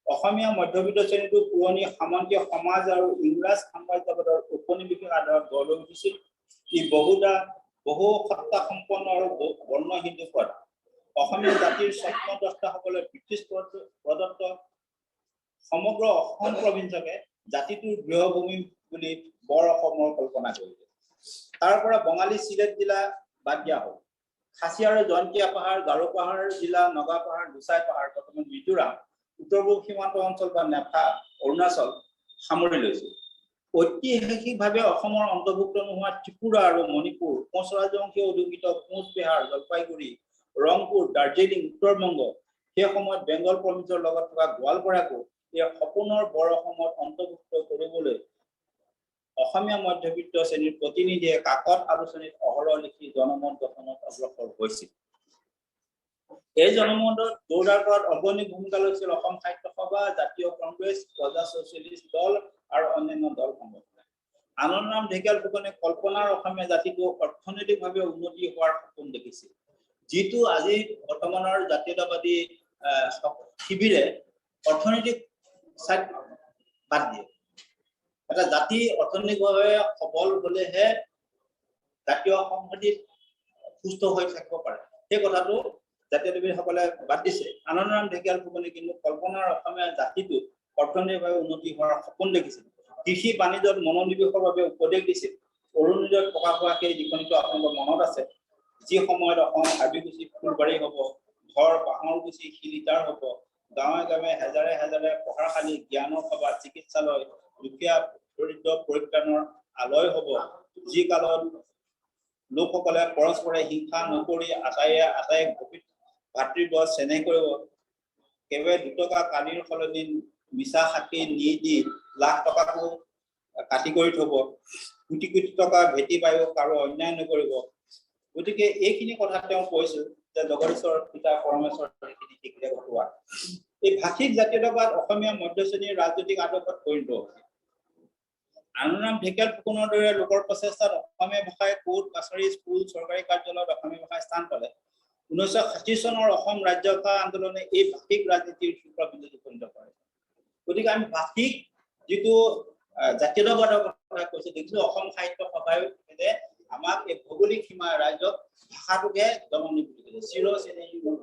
অসমীয়া মধ্যবিত্ত শ্ৰেণীটো পুৰণি সামন্তীয় সমাজ আৰু ইংৰাজ সাম্ৰাজ্যবাদৰ উপনিবেশিক আধাৰত গঢ় লৈ উঠিছিল। ই বহু সত্তা সম্পন্ন আৰু বৰ্ণ হিন্দুপদ। অসমীয়া জাতিৰ স্বপ্নদ্ৰষ্টাসকলে ব্ৰিটিছ প্ৰদত্ত সমগ্ৰ অসম প্ৰভিন্সকে জাতিটোৰ গৃহভূমি বুলি বৰ অসমৰ কল্পনা কৰিলে। তাৰ পৰা বঙালী চিলেট জিলা বাদ দিয়া হ'ল। খাচী আৰু জয়ন্তীয়া পাহাৰ, গাৰো পাহাৰ জিলা, নগা পাহাৰ, দুচাই পাহাৰ, বৰ্তমান মিজোৰাম, উত্তৰ পূব সীমান্ত অঞ্চল বা নেফা, অৰুণাচল সামৰি লৈছিল। ঐতিহাসিকভাৱে অসমৰ অন্তৰ্ভুক্ত নোহোৱা ত্ৰিপুৰা আৰু মণিপুৰ, কোচ ৰাজবংশীয় অধিকৃত কোচ বিহাৰ, জলপাইগুৰি, ৰংপুৰ, দাৰ্জিলিং, উত্তৰবংগ, সেই সময়ত বেংগল প্ৰভিন্সৰ লগত থকা গোৱালপাৰাকো এই সপোনৰ বৰ অসমত অন্তৰ্ভুক্ত কৰিবলৈ অসমীয়া মধ্যবিত্ত শ্ৰেণীৰ প্ৰতিনিধিয়ে কাকত আলোচনীত অহৰহ লিখি জনমত গঠনত অগ্ৰসৰ হৈছিল। এই জনমতত দৌৰাৰ কৰাত অগ্ৰণী ভূমিকা লৈছিল অসম সাহিত্য সভা, জাতীয় কংগ্ৰেছ, প্ৰজা ছচিয়েলিষ্ট দল আৰু অন্যান্য দলসমূহ। আনন্দৰাম ঢেকিয়াল ফুকনে কল্পনাৰ অসমীয়া জাতিটো অৰ্থনৈতিকভাৱে উন্নতি হোৱাৰ সপোন দেখিছিল, যিটো আজি বৰ্তমানৰ জাতীয়তাবাদী শিবিৰে অৰ্থনৈতিক বাদ দিয়ে। এটা জাতি অৰ্থনৈতিকভাৱে সবল হলেহে জাতীয় সংহতি সুস্থ হৈ থাকিব পাৰে, সেই কথাটো জাতীয়তাবাদীসকলে বাদ দিছে। আনন্দৰাম ঢেকিয়াল ফুকনে কিন্তু কল্পনাৰ অসমীয়া জাতিটো অৰ্থনৈতিকভাৱে উন্নতি হোৱাৰ সপোন দেখিছিল। কৃষি বাণিজ্যত মনোনিৱেশৰ বাবে উপদেশ দিছিল। অৰুণোদয়ত প্ৰকাশ হোৱা সেই লিখনিটো আপোনালোকৰ মনত আছে, যি সময়ত অসম হাবিগুচি ফুলবাৰী হব, ঘৰ বাঁহৰগুচি শিলিটাৰ হব, গাঁৱে গাঁৱে হেজাৰে হেজাৰে পঢ়াশালী, জ্ঞানৰ সভা, চিকিৎসালয়, দুখীয়া দৰিদ্ৰ পৰিত্ৰাণৰ আলয় হব, যি কালত লোকসকলে পৰস্পৰে হিংসা নকৰি আটায়ে ভাতৃত্বত চেনেহ কৰিব, কেৱল দুটকা কালিৰ সলনি মিছা সাক্ষী দি লাখ টকাকো কাটি কৰি থব, কোটি কোটি টকা ভেটি পায়ো কাৰো অন্যায় নকৰিব। গতিকে এইখিনি কথা তেওঁ কৈছিল যে জগদীশ্বৰ পিতা পৰমেশ্বৰ সেইখিনি ঘটোৱা। এই ভাষিক জাতীয়তাবাদ অসমীয়া মধ্য শ্ৰেণীৰ ৰাজনৈতিক আদৰ্শত পৰিণত হৈছে। আনন্দৰাম ঢেকিয়াল ফুকনৰ দৰে লোকৰ প্ৰচেষ্টাত অসমীয়া ভাষাই কোৰ্ট, কাছাৰী, স্কুল, চৰকাৰী কাৰ্যালয়ত অসমীয়া ভাষাই স্থান পালে। 1960 চনৰ অসম ৰাজ্যসভা আন্দোলনে এই ভাষিক ৰাজনীতিৰ সূত্ৰবিন্দুত উপনীত কৰে। গতিকে আমি ভাষিক যিটো জাতীয়তাবাদৰ কথা কৈছে, দেখিছো অসম সাহিত্য সভাই আমাক এই ভৌগোলিক সীমা ৰাজ্যত ভাষাটোকে জননী বুলি কৈছে। চিৰ চেনেহী মোৰ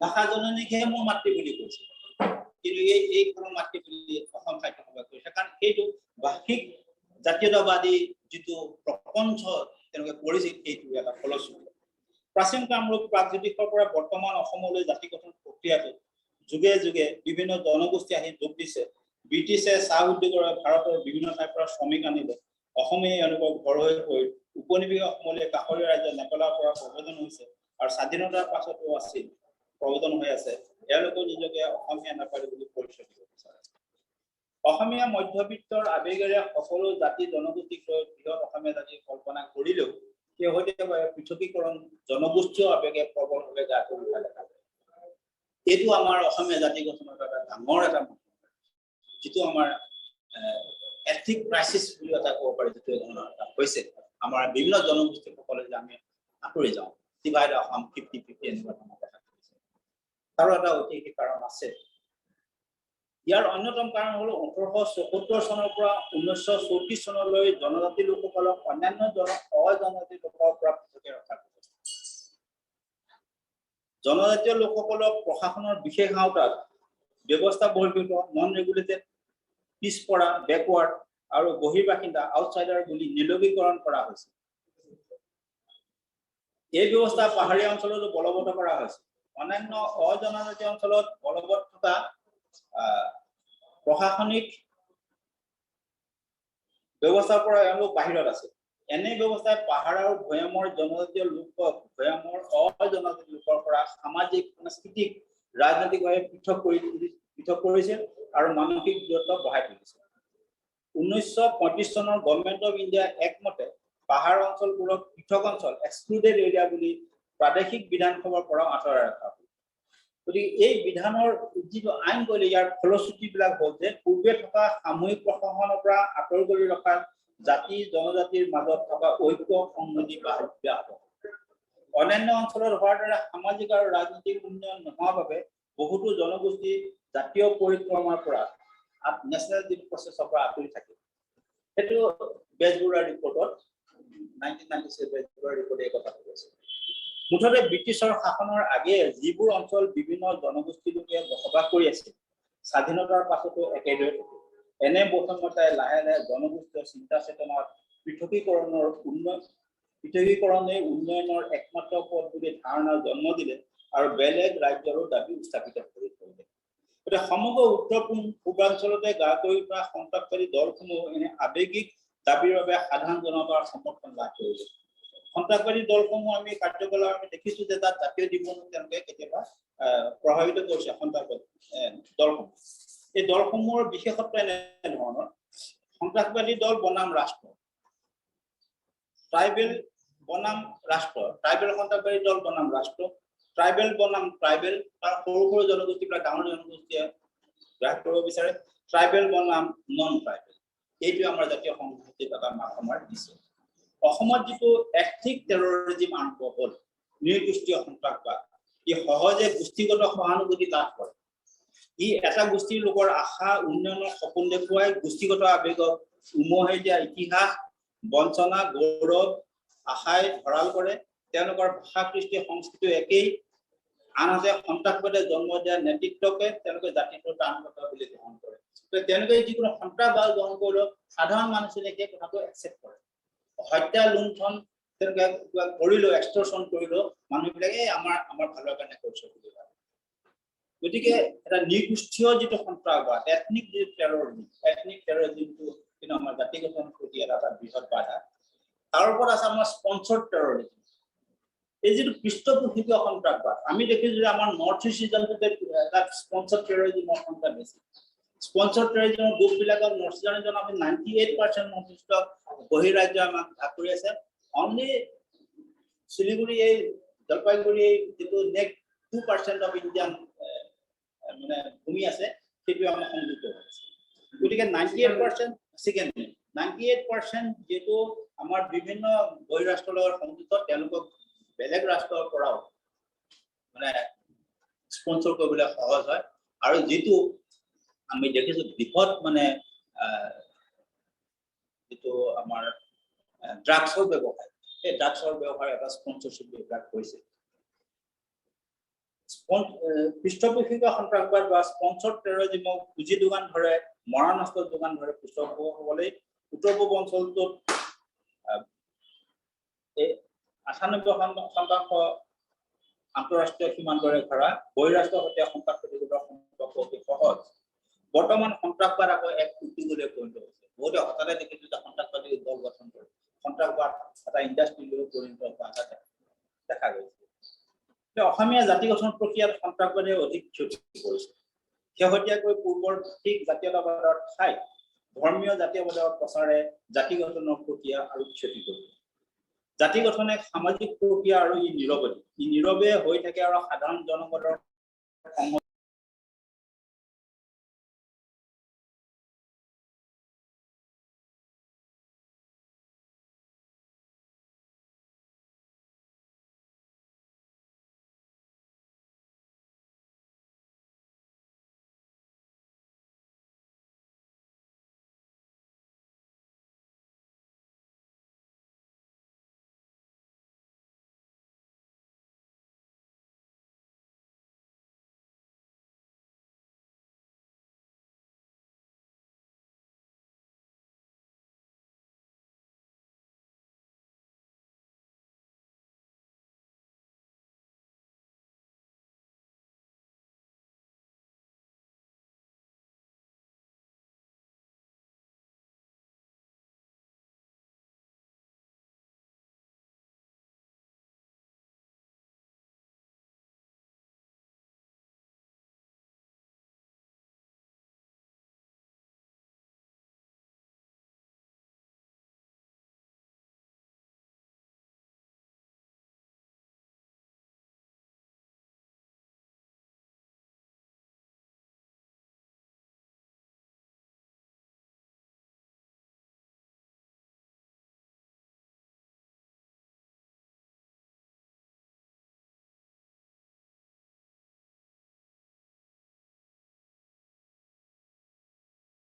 ভাষা জননীকহে মোৰ মাতৃ বুলি কৈছে, কিন্তু এইখন মাতৃ বুলি অসম সাহিত্য সভাই কৈছে, কাৰণ সেইটো ভাষিক জাতীয়তাবাদী যিটো প্ৰপঞ্চ তেওঁলোকে কৰিছিল সেইটো এটা ফলস্বৰূপ। প্ৰাচীন কামৰূপ প্ৰাগজ্যোতিষৰ পৰা বৰ্তমান অসমলৈ জাতি গঠন প্ৰক্ৰিয়াটো যুগে যুগে বিভিন্ন জনগোষ্ঠী আহি যোগ দিছে। ব্ৰিটিছে চাহ উদ্যোগৰ ভাৰতৰ বিভিন্ন ঠাইৰ পৰা শ্ৰমিক আনিলে, অসমীয়া এনেকুৱা ঘৰ হৈ পৰিল। উপনিবেশিক অসমলৈ কাষৰীয়া ৰাজ্য নেপালৰ পৰা প্ৰব্ৰজন হৈছে আৰু স্বাধীনতাৰ পাছতো আছিল প্ৰব্ৰজন হৈ আছে। তেওঁলোকে নিজকে অসমীয়া নেপালী বুলি পৰিচয় দিব বিচাৰে। অসমীয়া মধ্যবিত্তৰ আবেগেৰে সকলো জাতি জনগোষ্ঠীক লৈ বৃহৎ অসমীয়া জাতিৰ কল্পনা কৰিলেও শেহতীয়াভাৱে পৃথকীকৰণ জনগোষ্ঠীয় আবেগে প্ৰবলভাৱে গা কৰি উঠা দেখা যায়। এইটো আমাৰ অসমীয়া জাতি গঠনৰ এটা ডাঙৰ এটা যিটো আমাৰ এথনিক ক্ৰাইচিছ বুলি এটা ক'ব পাৰি, যিটো ধৰণৰ এটা হৈছে আমাৰ বিভিন্ন জনগোষ্ঠীৰ সকলে যে আমি আঁতৰি যাওঁ, ডিভাইড অসম 50-50 এনেকুৱা ধৰণৰ কথা কৈছে। তাৰো এটা ঐতিহাসিক কাৰণ আছে। ইয়াৰ অন্যতম কাৰণ হল 1874 চনৰ পৰা 1934 চনলৈ জনজাতি লোকসকলক অন্যান্য অজনজাতি লোকৰ পৰা পৃথকে ৰখা হৈছে। জনজাতীয় লোকসকলক প্ৰশাসনৰ বিশেষ আওতাত ব্যৱস্থা বহিৰ্ভূত, নন ৰেগুলেটেড, পিছপৰা, বেকৱাৰ্ড আৰু বহিৰ্বাসিন্দা আউটচাইডাৰ বুলি নিলগীকৰণ কৰা হৈছে। এই ব্যৱস্থা পাহাৰীয়া অঞ্চলতো বলবৎ কৰা হৈছে। অন্যান্য অজনজাতি অঞ্চলত বলবৎ থকা প্ৰশাসনিক ব্যৱস্থাৰ পৰা এওঁলোক বাহিৰত আছে। এনে ব্যৱস্থাই পাহাৰ আৰু ভৈয়ামৰ জনজাতীয় লোকক ভৈয়ামৰ অজনজাতি লোকৰ পৰা সামাজিক, সাংস্কৃতিক, ৰাজনৈতিকভাৱে পৃথক কৰিছিল আৰু মানসিক দূৰত্ব বঢ়াই তুলিছিল। 1935 চনৰ গভৰ্ণমেণ্ট অফ ইণ্ডিয়া একমতে পাহাৰ অঞ্চলবোৰক পৃথক অঞ্চল এক্সক্লুডেড এৰিয়া বুলি প্ৰাদেশিক বিধানসভাৰ পৰা আঁতৰাই ৰখা হ'ল। গতিকে এই বিধানৰ যিটো আইন কৰিলে ইয়াৰ ফলশ্ৰুতিবিলাক হ'ল যে পূৰ্বে থকা সামূহিক প্ৰশাসনৰ পৰা আঁতৰ কৰি ৰখা জাতি জনজাতিৰ মাজত থকা ঐক্য সংহতি ব্যাহত। অন্যান্য অঞ্চলত হোৱাৰ দৰে সামাজিক আৰু ৰাজনৈতিক উন্নয়ন নোহোৱাৰ বাবে বহুতো জনগোষ্ঠী জাতীয় পৰিক্ৰমাৰ পৰা নেশ্যনেল প্ৰচেছৰ পৰা আঁতৰি থাকে। সেইটো বেজবৰুৱাৰ ৰিপৰ্টত 1997 বেজবৰুৱাৰ ৰিপৰ্টে এই কথা কৈছে। মুঠতে ব্ৰিটিছৰ শাসনৰ আগে যিবোৰ অঞ্চল বিভিন্ন জনগোষ্ঠী লোকে বসবাস কৰি আছিল, স্বাধীনতাৰ পাছতো একেদৰে থাকে। এনে বৈষম্যতাই লাহে লাহে জনগোষ্ঠীয় চিন্তা চেতনাত পৃথকীকৰণে উন্নয়নৰ একমাত্ৰ পথ বুলি ধাৰণা জন্ম দিলে আৰু বেলেগ ৰাজ্যৰো দাবী উত্থাপিত কৰি তুলিলে। গতিকে সমগ্ৰ উত্তৰ পূৰ্বাঞ্চলতে গা কৰি উঠা সন্ত্ৰাসবাদী দলসমূহ এনে আৱেগিক দাবীৰ বাবে সাধাৰণ জনতাৰ সমৰ্থন লাভ কৰিলে। সন্ত্ৰাসবাদী দলসমূহ আমি কাৰ্যকলাপ আমি দেখিছো যে তাত জাতীয় জীৱন তেওঁলোকে কেতিয়াবা প্ৰভাৱিত কৰিছে। সন্ত্ৰাসবাদী দলসমূহ, এই দলসমূহৰ বিশেষত্ব এনেধৰণৰ: সন্ত্ৰাসবাদী দল বনাম ৰাষ্ট্ৰ, ট্ৰাইবেল বনাম ৰাষ্ট্ৰ, ট্ৰাইবেল সন্ত্ৰাসবাদী দল বনাম ৰাষ্ট্ৰ, ট্ৰাইবেল বনাম ট্ৰাইবেল তাৰ সৰু সৰু জনগোষ্ঠী বা ডাঙৰ জনগোষ্ঠীয়ে গ্ৰাস কৰিব বিচাৰে ট্ৰাইবেল বনাম নন ট্ৰাইবেল এইটো আমাৰ জাতীয় সংস্কৃতিত এটা মাধ্যমৰ দিছে অসমত যিটো এথনিক টেৰৰিজিম আৰম্ভ হ'ল নৃগোষ্ঠীয় সন্ত্ৰাসবাদ ই সহজে গোষ্ঠীগত সহানুভূতি লাভ কৰে ই এটা গোষ্ঠীৰ লোকৰ আশা উন্নয়নৰ সপোন দেখুৱাই গোষ্ঠীগত আবেগক উমহাই দিয়া ইতিহাস বঞ্চনা গৌৰৱ আশাই ভৰাল কৰে তেওঁলোকৰ ভাষা কৃষ্টি সংস্কৃতি একেই আনহাতে সন্ত্ৰাসবাদে জন্ম দিয়া নেতৃত্বকে তেওঁলোকে জাতিটোৰ টানকতা বুলি গ্ৰহণ কৰে তেওঁলোকে যিকোনো সন্ত্ৰাসবাদ গ্ৰহণ কৰিলেও সাধাৰণ মানুহখিনিয়ে সেই কথাটো একচেপ্ট কৰে হত্যা লুণ্ঠন তেওঁলোকে কৰিলেও এক্সটৰ্চন কৰিলেও মানুহবিলাকে আমাৰ ভালৰ কাৰণে কৰিছে বুলি ভাবে গতিকে এটা নৃগোষ্ঠীয় যিটো সন্ত্ৰাসবাদ এথনিক যিটো টেৰৰিজিমটো কিন্তু আমাৰ জাতিগত প্ৰতি এটা বৃহৎ বাধা তাৰ ওপৰত আছে আমাৰ স্পন্সৰ্ড টেৰৰিজিম এই যিটো পৃষ্ঠপোষিত সন্ত্ৰাসবাদ আমি দেখিছো যে আমাৰ নৰ্থ ইষ্ট ৰিজনটোতে এটা স্পন্সৰ্ড টেৰৰিজিমৰ সংখ্যা বেছি স্পন্সৰ্ড টেৰৰিজিমৰ গ্ৰুপবিলাকৰ নৰ্থ ইষ্ট ৰিজন আমি 98% নৰ্থ ইষ্টৰ বহিৰাজ্য আমাক কৰি আছে অনলি শিলিগুৰি এই জলপাইগুৰি যিটো নেক্সট 2% অফ ইণ্ডিয়ান মানে ভূমি আছে সেইটো আমাৰ সংযুক্ত হৈছে গতিকে 98% সেকেন্ডলি 98% যেটো আমাৰ বিভিন্ন বহিৰাষ্ট্ৰৰ লগত সংযুক্ত তেওঁলোকক বেলেগ ৰাষ্ট্ৰৰ পৰাও মানে স্পন্সৰ কৰিবলৈ সহজ হয় আৰু যেটো আমি দেখিছো বিপদ মানে যেটো আমাৰ ড্ৰাগছৰ ব্যৱহাৰ এই ড্ৰাগছৰ ব্যৱহাৰ এটা স্পন্সৰশ্বিপ ব্যৱহাৰ কৰিছে পৃষ্ঠপোষিত সন্ত্ৰাসবাদ বা স্পন্সৰ্ড টেৰৰিজিমক পুঁজি যোগান ধৰে মৰাণাস্ত্ৰৰ যোগান ধৰে পৃষ্ঠপোষকসকলে উত্তৰ পূব অঞ্চলটোত 98% আন্তঃৰাষ্ট্ৰীয় সীমান্তৰে ঘেৰা বহিৰাষ্ট্ৰৰ সৈতে সন্ত্ৰাসবাদীৰ সম্পৰ্ক অতি সহজ বৰ্তমান সন্ত্ৰাসবাদ আকৌ এক উদ্যোগলৈ পৰিণত হৈছে বহুতে হঠাতে দেখিছো যে সন্ত্ৰাসবাদী দল গঠন কৰে সন্ত্ৰাসবাদ এটা ইণ্ডাষ্ট্ৰীলৈ পৰিণত হোৱা দেখা গৈছে অসমীয়া জাতি গঠন প্ৰক্ৰিয়াত সন্ত্ৰাসবাদে অধিক ক্ষতি কৰিছে শেহতীয়াকৈ পূৰ্বৰ ঠিক জাতীয়তাবাদৰ ঠাইত ধৰ্মীয় জাতীয়বাদৰ প্ৰচাৰে জাতি গঠনৰ প্ৰক্ৰিয়া আৰু ক্ষতি কৰিছে জাতি গঠনে সামাজিক প্ৰক্ৰিয়া আৰু ই নীৰৱে হৈ থাকে আৰু সাধাৰণ জনগণৰ